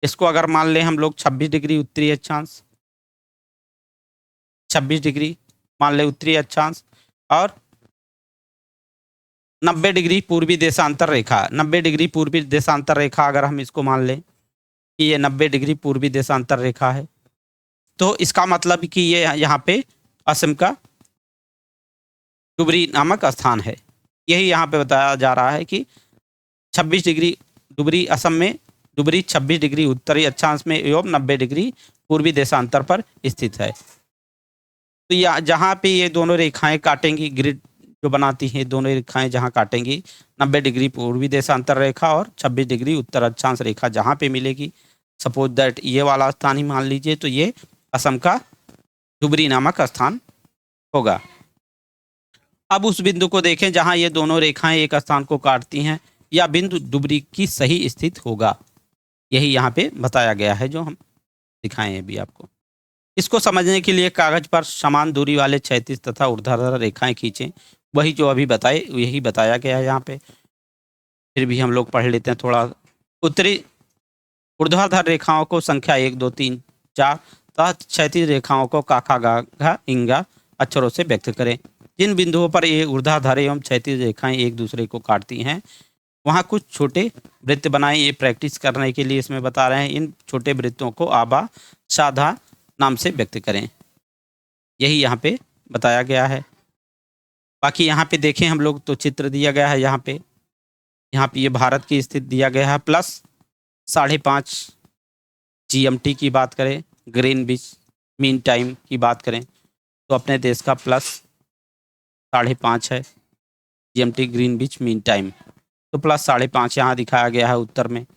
इसको अगर मान लें हम लोग 26 डिग्री उत्तरी अक्षांश, 26 डिग्री मान लें उत्तरी अक्षांश, और 90 डिग्री पूर्वी देशांतर रेखा, 90 डिग्री पूर्वी देशांतर रेखा अगर हम इसको मान लें कि ये 90 डिग्री पूर्वी देशांतर रेखा है, तो इसका मतलब कि ये यहाँ पे असम का डुबरी नामक स्थान है। यही यहाँ पे बताया जा रहा है कि 26 डिग्री डुबरी असम में, डुबरी 26 डिग्री उत्तरी अक्षांश में एवं 90 डिग्री पूर्वी देशांतर पर स्थित है। तो यहाँ जहाँ पे ये दोनों रेखाएं काटेंगी, ग्रिड जो बनाती हैं दोनों रेखाएं जहाँ काटेंगी, 90 डिग्री पूर्वी देशांतर रेखा और 26 डिग्री उत्तर अक्षांश रेखा जहाँ पे मिलेगी, सपोज दैट ये वाला स्थान ही मान लीजिए, तो ये असम का धुबरी नामक स्थान होगा। अब उस बिंदु को देखें जहां ये दोनों रेखाएं एक स्थान को काटती हैं, या बिंदु धुबरी की सही स्थित होगा। यही यहाँ पे बताया गया है जो हम दिखाएं अभी आपको। इसको समझने के लिए कागज पर समान दूरी वाले क्षैतिज तथा ऊर्ध्वाधर रेखाएं खींचें। वही जो अभी बताए यही बताया गया है यहाँ पे, फिर भी हम लोग पढ़ लेते हैं थोड़ा। उत्तरी ऊर्ध्वाधर रेखाओं को संख्या 1 2 3 4 तथा क्षैतिज रेखाओं को काखा गाघा इंगा अक्षरों से व्यक्त करें। जिन बिंदुओं पर ये ऊर्ध्वाधर एवं क्षैतिज रेखाएं एक दूसरे को काटती हैं वहाँ कुछ छोटे वृत्त बनाएं। ये प्रैक्टिस करने के लिए इसमें बता रहे हैं। इन छोटे वृत्तों को आबा साधा नाम से व्यक्त करें। यही यहाँ पे बताया गया है। बाकी यहाँ पे देखें हम लोग तो चित्र दिया गया है। यहाँ पे ये भारत की स्थिति दिया गया है प्लस 5:30 GMT की बात करें, ग्रीनविच मीन टाइम की बात करें तो अपने देश का प्लस 5:30 है GMT ग्रीनविच मीन टाइम, तो प्लस 5:30 यहाँ दिखाया गया है उत्तर में।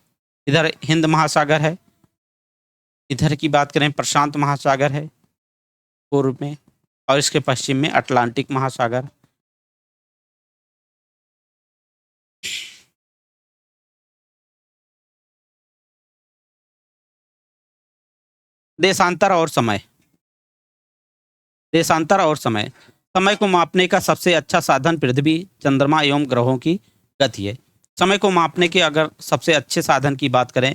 इधर हिंद महासागर है, इधर की बात करें प्रशांत महासागर है पूर्व में, और इसके पश्चिम में अटलांटिक महासागर। देशांतर और समय। समय को मापने का सबसे अच्छा साधन पृथ्वी, चंद्रमा एवं ग्रहों की गति है। समय को मापने के अगर सबसे अच्छे साधन की बात करें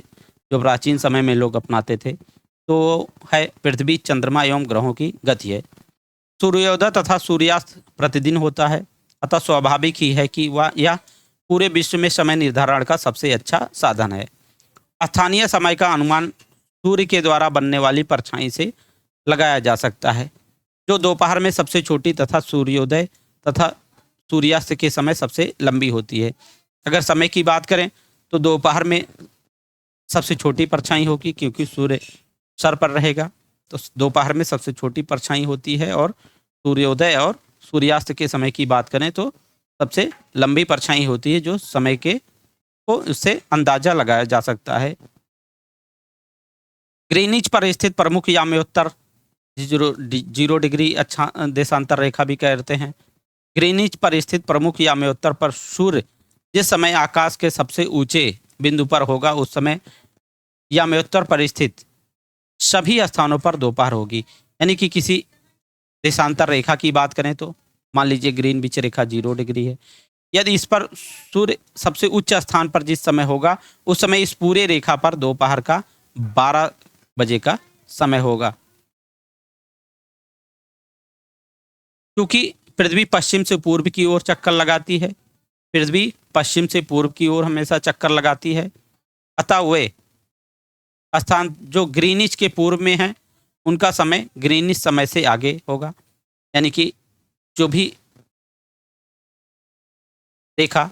जो प्राचीन समय में लोग अपनाते थे तो है पृथ्वी, चंद्रमा एवं ग्रहों की गति है। सूर्योदय तथा सूर्यास्त प्रतिदिन होता है, अतः स्वाभाविक ही है कि यह पूरे विश्व में समय निर्धारण का सबसे अच्छा साधन है। स्थानीय समय का अनुमान सूर्य के द्वारा बनने वाली परछाई से लगाया जा सकता है, जो दोपहर में सबसे छोटी तथा सूर्योदय तथा सूर्यास्त के समय सबसे लंबी होती है। अगर समय की बात करें तो दोपहर में सबसे छोटी परछाई होगी क्योंकि सूर्य सर पर रहेगा, तो दोपहर में सबसे छोटी परछाई होती है। और सूर्योदय और सूर्यास्त के समय की बात करें तो सबसे लंबी परछाई होती है, जो समय के को इससे अंदाजा लगाया जा सकता है। ग्रीनिच पर स्थित प्रमुख याम्योत्तर 0 डिग्री अच्छा देशांतर रेखा भी कहते हैं। ग्रीनिच पर स्थित प्रमुख याम्योत्तर पर सूर्य जिस समय आकाश के सबसे ऊंचे बिंदु पर होगा उस समय याम्योत्तर पर स्थित सभी स्थानों पर दोपहर होगी। यानी कि किसी देशांतर रेखा की बात करें तो मान लीजिए ग्रीनविच रेखा 0 डिग्री है, यदि इस पर सूर्य सबसे उच्च स्थान पर जिस समय होगा उस समय इस पूरे रेखा पर दोपहर का 12 बजे का समय होगा। क्योंकि पृथ्वी पश्चिम से पूर्व की ओर चक्कर लगाती है, पृथ्वी पश्चिम से पूर्व की ओर हमेशा चक्कर लगाती है, अतः वे स्थान जो ग्रीनिच के पूर्व में हैं उनका समय ग्रीनिच समय से आगे होगा। यानी कि जो भी रेखा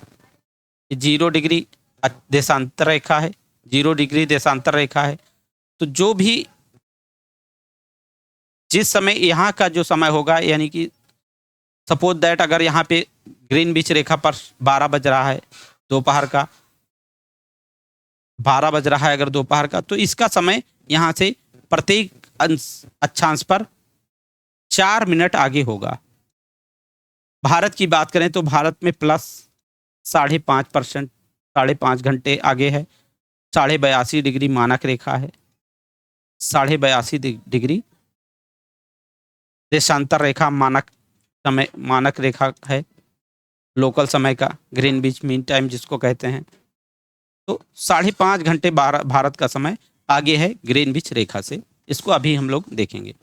0 डिग्री देशांतर रेखा है, 0 डिग्री देशांतर रेखा है, तो जो भी जिस समय यहाँ का जो समय होगा, यानी कि सपोज दैट अगर यहाँ पे ग्रीनविच रेखा पर 12 बज रहा है दोपहर का, 12 बज रहा है अगर दोपहर का, तो इसका समय यहाँ से प्रत्येक अक्षांश पर 4 मिनट आगे होगा। भारत की बात करें तो भारत में प्लस 5.5%, 5.5 घंटे आगे है। 82.5 डिग्री मानक रेखा है, 82.5 डिग्री देशांतर रेखा मानक समय मानक रेखा है, लोकल समय का ग्रीनविच मीन टाइम जिसको कहते हैं। तो 5.5 घंटे भारत का समय आगे है ग्रीनविच रेखा से, इसको अभी हम लोग देखेंगे।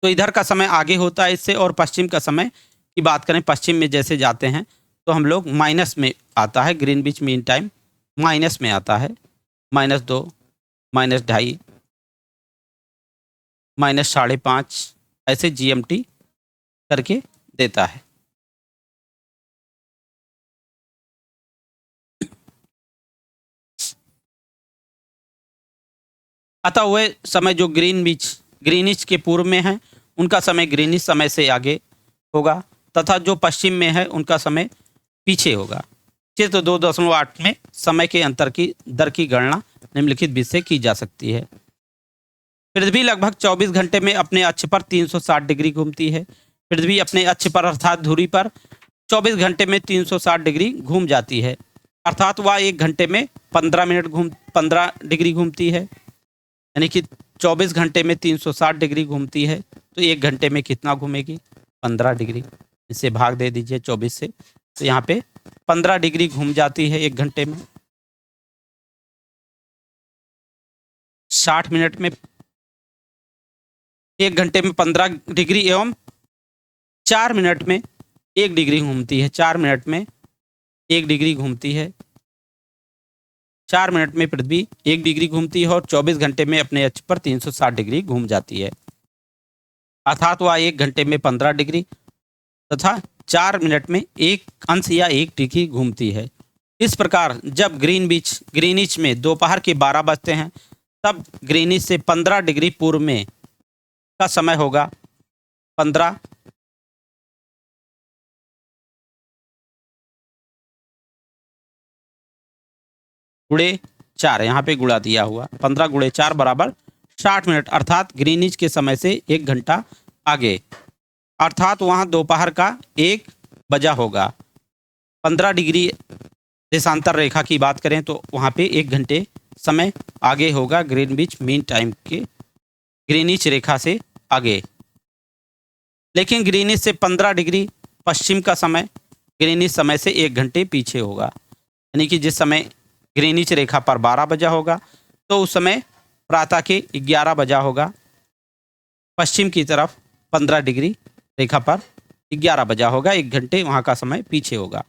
तो इधर का समय आगे होता है इससे, और पश्चिम का समय की बात करें, पश्चिम में जैसे जाते हैं तो हम लोग माइनस में आता है, ग्रीनविच मीन टाइम माइनस में आता है, -2, -2.5, -5.5 ऐसे GMT करके देता है। अतः वह समय जो ग्रीनिच के पूर्व में है उनका समय ग्रीनिच समय से आगे होगा, तथा जो पश्चिम में है उनका समय पीछे होगा। इसके तो 2.8 में समय के अंतर की दर की गणना निम्नलिखित विधि से की जा सकती है। पृथ्वी लगभग 24 घंटे में अपने अक्ष पर 360 डिग्री घूमती है। पृथ्वी अपने अक्ष पर अर्थात धुरी पर 24 घंटे में 360 डिग्री घूम जाती है, अर्थात वह 1 घंटे में 15 डिग्री घूमती है। यानी कि 24 घंटे में 360 डिग्री घूमती है, तो 1 घंटे में कितना घूमेगी? 15 डिग्री। इसे भाग दे दीजिए 24 से, तो यहाँ पे 15 डिग्री घूम जाती है 1 घंटे में। 60 मिनट में 1 घंटे में 15 डिग्री एवं 4 मिनट में 1 डिग्री घूमती है। 4 मिनट में 1 डिग्री घूमती है। 4 मिनट में पृथ्वी 1 डिग्री घूमती है और 24 घंटे में अपने अक्ष पर 360 डिग्री घूम जाती है, अर्थात वह 1 घंटे में 15 डिग्री तथा 4 मिनट में 1 अंश या 1 डिग्री घूमती है। इस प्रकार जब ग्रीनिच में दोपहर के 12 बजते हैं, तब ग्रीनिच से 15 डिग्री पूर्व में का समय होगा 15 गुणे 4, यहाँ पे गुणा दिया हुआ 15 गुणे 4 बराबर 60 मिनट, अर्थात ग्रीनिच के समय से 1 घंटा आगे, अर्थात वहाँ दोपहर का 1 बजा होगा। 15 डिग्री देशांतर रेखा की बात करें तो वहाँ पे 1 घंटे समय आगे होगा ग्रीनविच मीन टाइम के, ग्रीनिच रेखा से आगे। लेकिन ग्रीनिच से 15 डिग्री पश्चिम का समय ग्रीनिच समय से 1 घंटे पीछे होगा। यानी कि जिस समय ग्रीनिच रेखा पर 12 बजा होगा, तो उस समय प्रातः के 11 बजा होगा। पश्चिम की तरफ 15 डिग्री रेखा पर 11 बजा होगा, 1 घंटे वहाँ का समय पीछे होगा।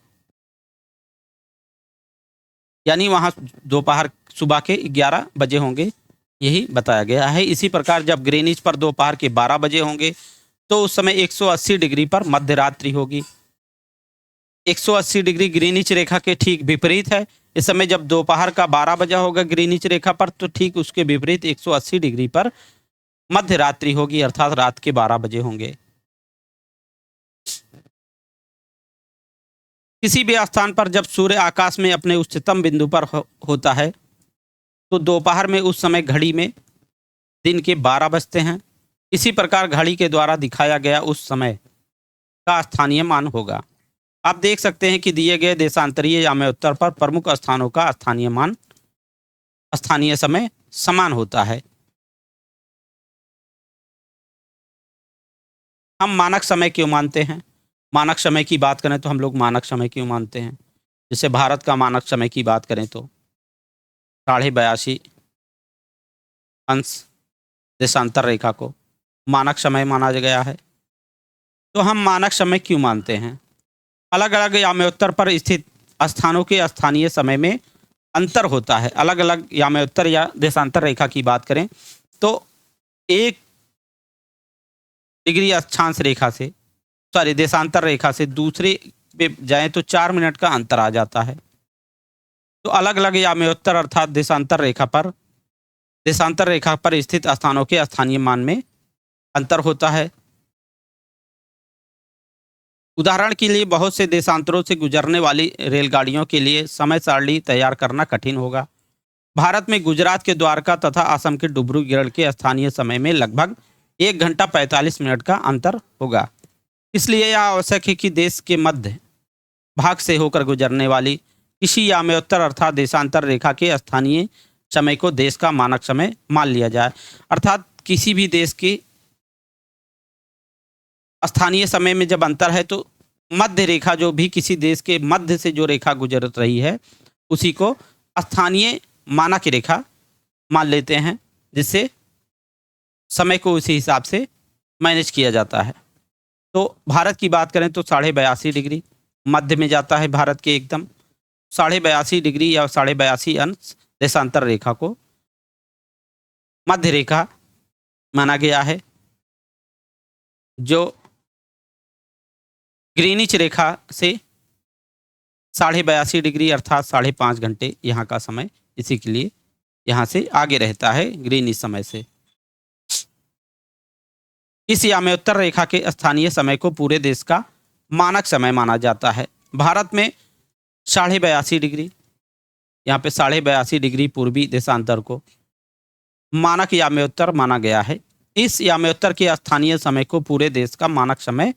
यानी वहाँ दोपहर सुबह के 11 बजे होंगे, यही बताया गया है। इसी प्रकार जब ग्रीनिच पर दोपहर के 12 बजे होंगे, तो उस समय 180 डिग्री पर मध्य रात्रि होगी। 180 डिग्री ग्रीनिच रेखा के ठीक विपरीत है। इस समय जब दोपहर का 12 बजा होगा ग्रीनिच रेखा पर, तो ठीक उसके विपरीत 180 डिग्री पर मध्य रात्रि होगी, अर्थात रात के 12 बजे होंगे। किसी भी स्थान पर जब सूर्य आकाश में अपने उच्चतम बिंदु पर होता है, तो दोपहर में उस समय घड़ी में दिन के 12 बजते हैं। इसी प्रकार घड़ी के द्वारा दिखाया गया उस समय का स्थानीय मान होगा। आप देख सकते हैं कि दिए गए देशांतरीय याम्योत्तर पर प्रमुख स्थानों का स्थानीय समय समान होता है। हम मानक समय क्यों मानते हैं? मानक समय की बात करें तो हम लोग मानक समय क्यों मानते हैं? जैसे भारत का मानक समय की बात करें तो 82.5 अंश देशांतर रेखा को मानक समय माना गया है। तो हम मानक समय क्यों मानते हैं? अलग अलग याम्योत्तर पर स्थित स्थानों के स्थानीय समय में अंतर होता है। अलग अलग याम्योत्तर या देशांतर रेखा की बात करें तो 1 डिग्री अक्षांश रेखा से देशांतर रेखा से दूसरे पे जाएं तो 4 मिनट का अंतर आ जाता है। तो अलग अलग याम्योत्तर अर्थात देशांतर रेखा पर स्थित स्थानों के स्थानीय मान में अंतर होता है। उदाहरण के लिए बहुत से देशांतरों से गुजरने वाली रेलगाड़ियों के लिए समय सारणी तैयार करना कठिन होगा। भारत में गुजरात के द्वारका तथा असम के डिब्रूगढ़ के स्थानीय समय में लगभग 1 घंटा 45 मिनट का अंतर होगा। इसलिए यह आवश्यक है कि देश के मध्य भाग से होकर गुजरने वाली किसी याम्योत्तर अर्थात देशांतर रेखा के स्थानीय समय को देश का मानक समय मान लिया जाए। अर्थात किसी भी देश के स्थानीय समय में जब अंतर है, तो मध्य रेखा जो भी किसी देश के मध्य से जो रेखा गुजर रही है, उसी को स्थानीय मानक रेखा मान लेते हैं, जिससे समय को उसी हिसाब से मैनेज किया जाता है। तो भारत की बात करें तो 82.5 डिग्री मध्य में जाता है भारत के एकदम। 82.5 डिग्री या 82.5 अंश देशांतर रेखा को मध्य रेखा माना गया है, जो ग्रीनिच रेखा से 82.5 डिग्री अर्थात 5.5 घंटे यहाँ का समय इसी के लिए यहाँ से आगे रहता है ग्रीनिच समय से। इस याम्योत्तर रेखा के स्थानीय समय को पूरे देश का मानक समय माना जाता है। भारत में 82.5 डिग्री, यहाँ पे 82.5 डिग्री पूर्वी देशांतर को मानक याम्योत्तर माना गया है। इस याम्योत्तर के स्थानीय समय को पूरे देश का मानक समय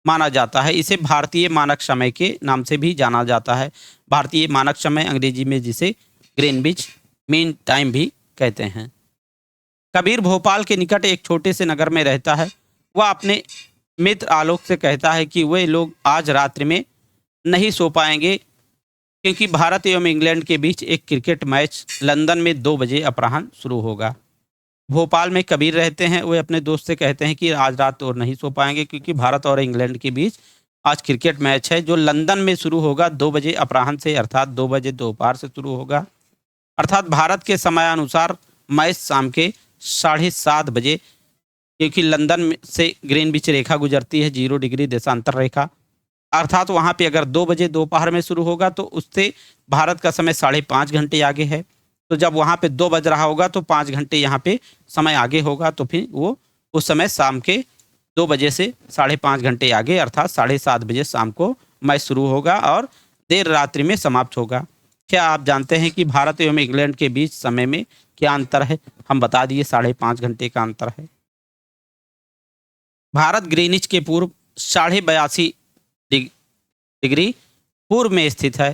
माना जाता है। इसे भारतीय मानक समय के नाम से भी जाना जाता है। भारतीय मानक समय अंग्रेजी में जिसे ग्रीनविच मीन टाइम भी कहते हैं। कबीर भोपाल के निकट एक छोटे से नगर में रहता है। वह अपने मित्र आलोक से कहता है कि वे लोग आज रात्रि में नहीं सो पाएंगे क्योंकि भारत एवं इंग्लैंड के बीच एक क्रिकेट मैच लंदन में 2 बजे अपराह्न शुरू होगा। भोपाल में कबीर रहते हैं। वे अपने दोस्त से कहते हैं कि आज रात और नहीं सो पाएंगे क्योंकि भारत और इंग्लैंड के बीच आज क्रिकेट मैच है जो लंदन में शुरू होगा 2 बजे अपराह्न से, अर्थात 2 बजे दोपहर से शुरू होगा। अर्थात भारत के समयानुसार मैच शाम के 7:30 बजे, क्योंकि लंदन से ग्रीनविच रेखा गुजरती है 0 डिग्री देशांतर रेखा, अर्थात वहाँ पे अगर 2 बजे दोपहर में शुरू होगा तो उससे भारत का समय 5.5 घंटे आगे है। तो जब वहाँ पे 2 बज रहा होगा तो 5 घंटे यहाँ पे समय आगे होगा, तो फिर वो उस समय शाम के 2 बजे से 5.5 घंटे आगे, अर्थात 7:30 बजे शाम को मैच शुरू होगा और देर रात्रि में समाप्त होगा। क्या आप जानते हैं कि भारत एवं इंग्लैंड के बीच समय में क्या अंतर है? हम बता दिए 5.5 घंटे का अंतर है। भारत ग्रीनिच के पूर्व 82.5 डिग्री पूर्व में स्थित है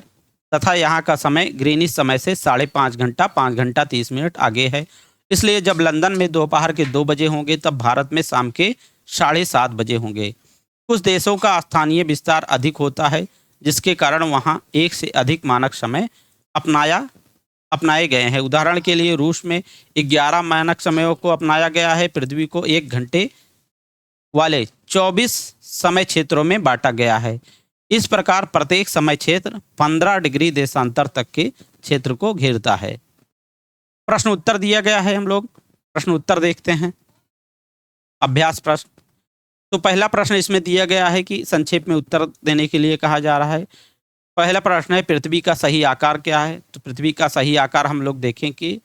तथा यहाँ का समय ग्रीनिच समय से 5.5 घंटा 5 घंटा 30 मिनट आगे है। इसलिए जब लंदन में दोपहर के 2 बजे होंगे तब भारत में शाम के 7:30 बजे होंगे। कुछ देशों का स्थानीय विस्तार अधिक होता है जिसके कारण वहाँ एक से अधिक मानक समय अपनाए गए हैं। उदाहरण के लिए रूस में 11 मानक समयों को अपनाया गया है। पृथ्वी को 1 घंटे वाले 24 समय क्षेत्रों में बांटा गया है। इस प्रकार प्रत्येक समय क्षेत्र 15 डिग्री देशांतर तक के क्षेत्र को घेरता है। प्रश्न उत्तर दिया गया है, हम लोग प्रश्न उत्तर देखते हैं। अभ्यास प्रश्न। तो पहला प्रश्न इसमें दिया गया है कि संक्षेप में उत्तर देने के लिए कहा जा रहा है। पहला प्रश्न है पृथ्वी का सही आकार क्या है? तो पृथ्वी का सही आकार हम लोग देखें कि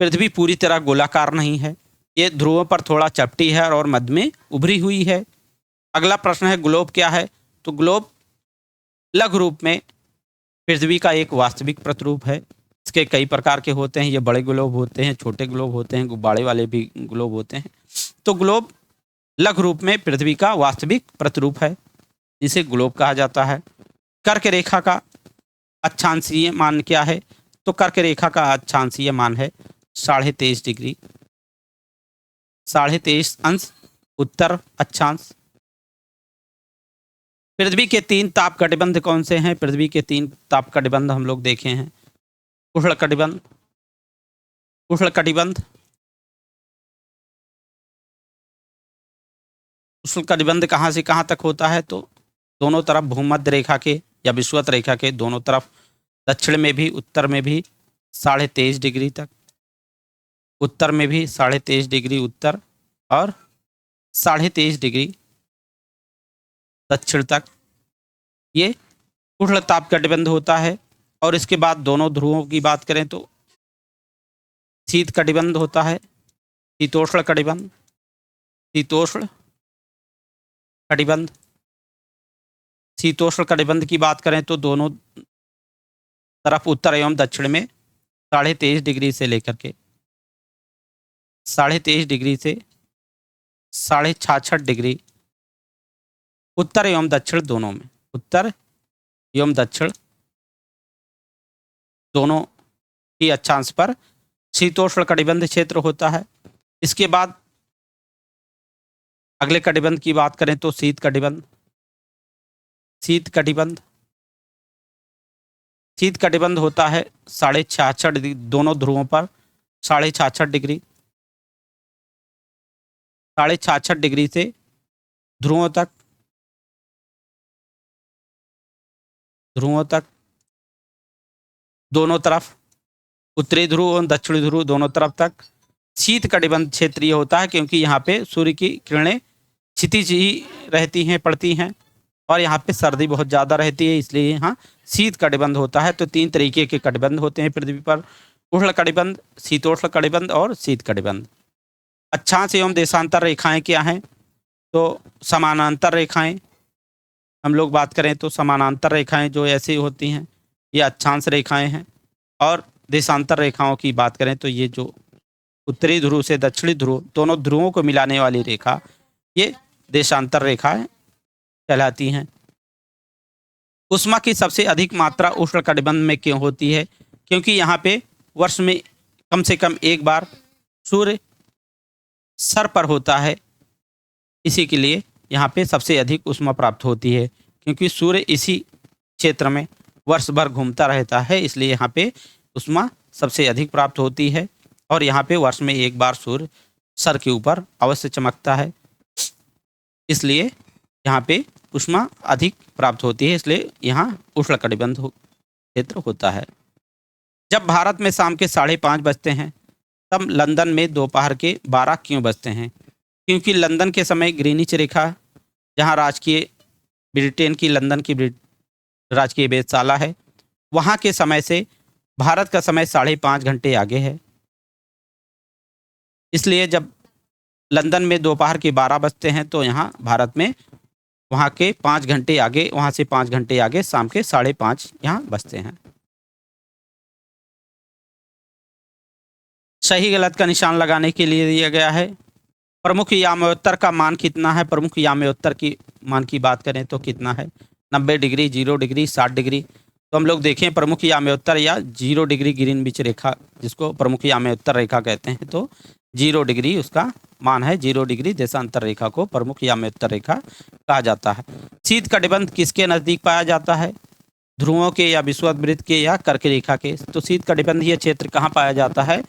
पृथ्वी पूरी तरह गोलाकार नहीं है, ये ध्रुवों पर थोड़ा चपटी है और मध्य में उभरी हुई है। अगला प्रश्न है ग्लोब क्या है? तो ग्लोब लघु रूप में पृथ्वी का एक वास्तविक प्रतिरूप है। इसके कई प्रकार के होते हैं, ये बड़े ग्लोब होते हैं, छोटे ग्लोब होते हैं, गुब्बारे वाले भी ग्लोब होते हैं। तो ग्लोब लघु रूप में पृथ्वी का वास्तविक प्रतिरूप है, जिसे ग्लोब कहा जाता है। कर्क रेखा का अक्षांशीय मान क्या है? तो कर्क रेखा का अक्षांशीय मान है 23.5 डिग्री, 23.5 अंश उत्तर अक्षांश। पृथ्वी के 3 ताप कटिबंध कौन से हैं? पृथ्वी के 3 ताप कटिबंध हम लोग देखे हैं। उष्ण कटिबंध, उष्ण कटिबंध, उष्ण कटिबंध कहाँ से कहाँ तक होता है? तो दोनों तरफ भूमध्य रेखा के या विषुवत रेखा के दोनों तरफ, दक्षिण में भी उत्तर में भी 23.5 डिग्री तक, उत्तर में भी 23.5 डिग्री उत्तर और 23.5 डिग्री दक्षिण तक, ये उष्ण ताप कटिबंध होता है। और इसके बाद दोनों ध्रुवों की बात करें तो शीत कटिबंध होता है, शीतोष्ण कटिबंध, शीतोष्ण कटिबंध। शीतोष्ण कटिबंध की बात करें तो दोनों तरफ उत्तर एवं दक्षिण में 23.5 डिग्री से लेकर के 23.5 डिग्री से 66.5 डिग्री उत्तर एवं दक्षिण दोनों में, उत्तर एवं दक्षिण दोनों की अक्षांश पर शीतोष्ण कटिबंध क्षेत्र होता है। इसके बाद अगले कटिबंध की बात करें तो शीत कटिबंध, शीत कटिबंध, शीत कटिबंध होता है 66.5 डिग्री, दोनों ध्रुवों पर 66.5 डिग्री, 66.5 डिग्री से ध्रुवों तक, ध्रुवों तक दोनों तरफ, उत्तरी ध्रुव और दक्षिणी ध्रुव दोनों तरफ तक शीत कटिबंध क्षेत्रीय होता है, क्योंकि यहाँ पे सूर्य की किरणें क्षितिज ही रहती हैं, पड़ती हैं और यहाँ पे सर्दी बहुत ज़्यादा रहती है, इसलिए यहाँ शीत कटिबंध होता है। तो 3 तरीके के कटिबंध होते हैं पृथ्वी पर, उष्ण कटिबंध, शीतोष्ण कटिबंध और शीत कटिबंध। अक्षांश एवं देशांतर रेखाएं क्या हैं? तो समानांतर रेखाएं, हम लोग बात करें तो समानांतर रेखाएं जो ऐसी होती हैं ये अक्षांश रेखाएं हैं। और देशांतर रेखाओं की बात करें तो ये जो उत्तरी ध्रुव से दक्षिणी ध्रुव, दोनों ध्रुवों को मिलाने वाली रेखा, ये देशांतर रेखाएं कहलाती हैं। ऊष्मा की सबसे अधिक मात्रा उष्णकटिबंध में क्यों होती है? क्योंकि यहाँ पे वर्ष में कम से कम एक बार सूर्य सर पर होता है, इसी के लिए यहाँ पे सबसे अधिक ऊष्मा प्राप्त होती है। क्योंकि सूर्य इसी क्षेत्र में वर्ष भर घूमता रहता है, इसलिए यहाँ पे ऊष्मा सबसे अधिक प्राप्त होती है। और यहाँ पे वर्ष में एक बार सूर्य सर के ऊपर अवश्य चमकता है, इसलिए यहाँ पे ऊष्मा अधिक प्राप्त होती है, इसलिए यहाँ उष्णकटिबंध क्षेत्र होता है। जब भारत में शाम के 5:30 बजते हैं, तब लंदन में दोपहर के 12 क्यों बजते हैं? क्योंकि लंदन के समय ग्रीनिच रेखा, जहाँ राजकीय ब्रिटेन की लंदन की राजकीय वेधशाला है, वहाँ के समय से भारत का समय 5:30 घंटे आगे है। इसलिए जब लंदन में दोपहर के 12 बजते हैं तो यहाँ भारत में वहाँ के 5 घंटे आगे, वहाँ से 5 घंटे आगे शाम के 5:30 यहाँ बजते हैं। सही गलत का निशान लगाने के लिए दिया गया है। प्रमुख यामोत्तर का मान कितना है? प्रमुख यामोत्तर की मान की बात करें तो कितना है? 90 डिग्री, 0 डिग्री, 60 डिग्री। तो हम लोग देखें प्रमुख यामोत्तर या 0 डिग्री ग्रीनविच रेखा, जिसको प्रमुख यामोत्तर रेखा कहते हैं, तो 0 डिग्री उसका मान है। 0 डिग्री देशांतर रेखा को प्रमुख यामोत्तर रेखा कहा जाता है। शीत कटिबंध किसके नज़दीक पाया जाता है? ध्रुवों के या विषुववृत्त के या कर्क रेखा के? तो शीत कटिबंधीय क्षेत्र कहाँ पाया जाता है?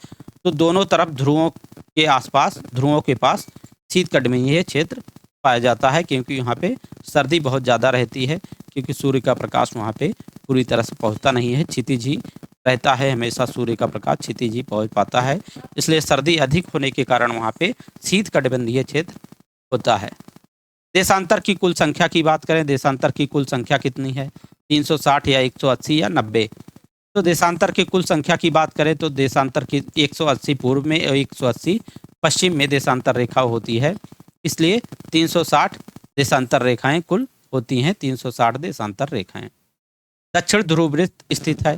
तो दोनों तरफ ध्रुवों के आसपास, ध्रुवों के पास शीत कटिबंधीय क्षेत्र पाया जाता है, क्योंकि यहाँ पे सर्दी बहुत ज़्यादा रहती है, क्योंकि सूर्य का प्रकाश वहाँ पे पूरी तरह से पहुँचता नहीं है। क्षितिज ही रहता है, हमेशा सूर्य का प्रकाश क्षितिज ही पहुँच पाता है, इसलिए सर्दी अधिक होने के कारण वहाँ पे शीत कटिबंधीय क्षेत्र होता है। देशांतर की कुल संख्या की बात करें, देशांतर की कुल संख्या कितनी है? 360 या 180 या 90? तो देशांतर की कुल संख्या की बात करें तो देशांतर की 180 पूर्व में और 180 पश्चिम में देशांतर रेखा होती है, इसलिए 360 देशांतर रेखाएं कुल होती हैं। 360 देशांतर रेखाएं। दक्षिण ध्रुव वृत्त स्थित है।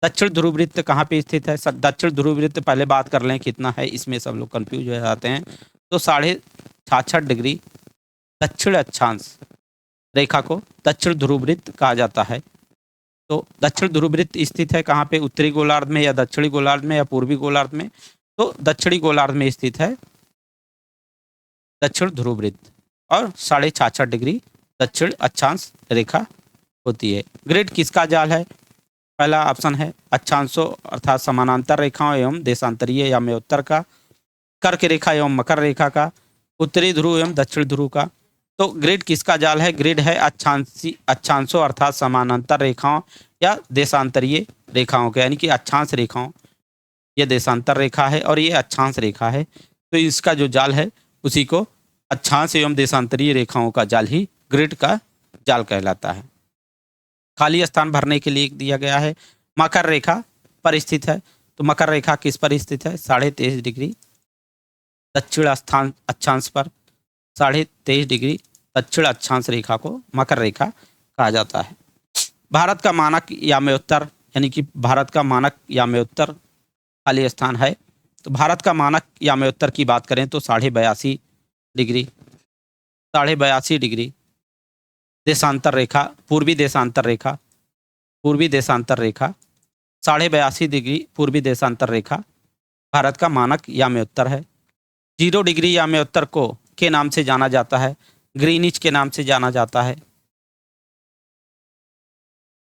दक्षिण ध्रुव वृत्त कहाँ पे स्थित है? दक्षिण ध्रुव वृत्त पहले बात कर लें कितना है, इसमें सब लोग कंफ्यूज हो जाते हैं। तो 66.5 डिग्री दक्षिण अक्षांश रेखा को दक्षिण ध्रुव वृत्त कहा जाता है। तो दक्षिण ध्रुव वृत्त स्थित है कहाँ पे? उत्तरी गोलार्ध में या दक्षिणी गोलार्ध में या पूर्वी गोलार्ध में? तो दक्षिणी गोलार्ध में स्थित है दक्षिण ध्रुव वृत्त, और 66.5 डिग्री दक्षिण अक्षांश रेखा होती है। ग्रिड किसका जाल है? पहला ऑप्शन है अक्षांशों अर्थात समानांतर रेखाओं एवं देशांतरीय यामोत्तर का, कर्क रेखा एवं मकर रेखा का, उत्तरी ध्रुव एवं दक्षिण ध्रुव का। तो ग्रिड किसका जाल है? ग्रिड है अक्षांशों अर्थात समानांतर रेखाओं या देशांतरीय रेखाओं का, यानी कि अक्षांश रेखाओं। ये देशांतर रेखा है और ये अक्षांश रेखा है, तो इसका जो जाल है उसी को अक्षांश एवं देशांतरीय रेखाओं का जाल ही ग्रिड का जाल कहलाता है। खाली स्थान भरने के लिए दिया गया है। मकर रेखा पर स्थित है, तो मकर रेखा किस पर स्थित है? 23.5 डिग्री दक्षिण स्थान अक्षांश पर। 23.5 डिग्री दक्षिण अक्षांश रेखा को मकर रेखा कहा जाता है। भारत का मानक यामोत्तर, यानी कि भारत का मानक यामोत्तर खाली स्थान है। तो भारत का मानक यामोत्तर की बात करें तो 82.5 डिग्री, 82.5 डिग्री देशांतर रेखा, पूर्वी देशांतर रेखा, पूर्वी देशांतर रेखा 82.5 डिग्री पूर्वी देशांतर रेखा भारत का मानक यामोत्तर है। 0 डिग्री यामोत्तर को के नाम से जाना जाता है, ग्रीनिच के नाम से जाना जाता है।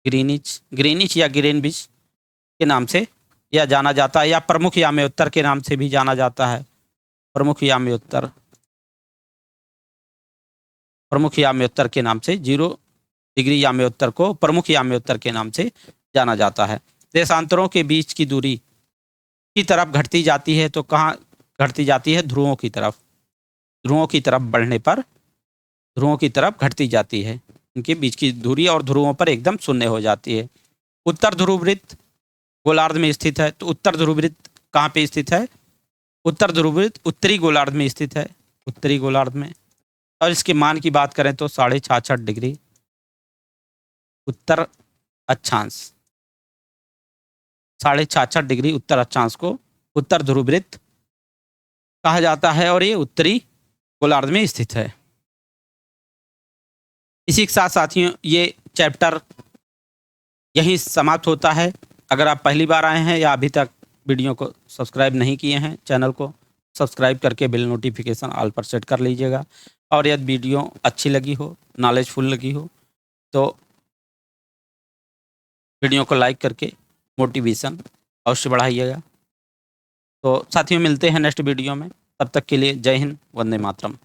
ग्रीनिच या ग्रीनविच के नाम से यह जाना जाता है, या प्रमुख यामोत्तर के नाम से भी जाना जाता है। प्रमुख यामोत्तर के नाम से 0 डिग्री यामोत्तर को प्रमुख यामोत्तर के नाम से जाना जाता है। देशांतरों के बीच की दूरी की तरफ घटती जाती है, तो कहाँ घटती जाती है? ध्रुवों की तरफ। ध्रुवों की तरफ बढ़ने पर ध्रुवों की तरफ घटती जाती है, इनके बीच की दूरी, और ध्रुवों पर एकदम शून्य हो जाती है। उत्तर ध्रुव वृत्त गोलार्ध में स्थित है, तो उत्तर ध्रुव वृत्त कहाँ पे स्थित है? उत्तर ध्रुव वृत्त उत्तरी गोलार्ध में स्थित है, उत्तरी गोलार्ध में। और इसके मान की बात करें तो 66.5 डिग्री उत्तर अक्षांश 66.5 डिग्री उत्तर अक्षांश को उत्तर ध्रुववृत्त कहा जाता है और ये उत्तरी गोलार्ध में स्थित है। इसी के साथ साथियों ये चैप्टर यहीं समाप्त होता है। अगर आप पहली बार आए हैं या अभी तक वीडियो को सब्सक्राइब नहीं किए हैं, चैनल को सब्सक्राइब करके बेल नोटिफिकेशन ऑल पर सेट कर लीजिएगा। और यदि वीडियो अच्छी लगी हो, नॉलेजफुल लगी हो, तो वीडियो को लाइक करके मोटिवेशन अवश्य बढ़ाइएगा। तो साथियों मिलते हैं नेक्स्ट वीडियो में, तब तक के लिए जय हिंद, वंदे मातरम।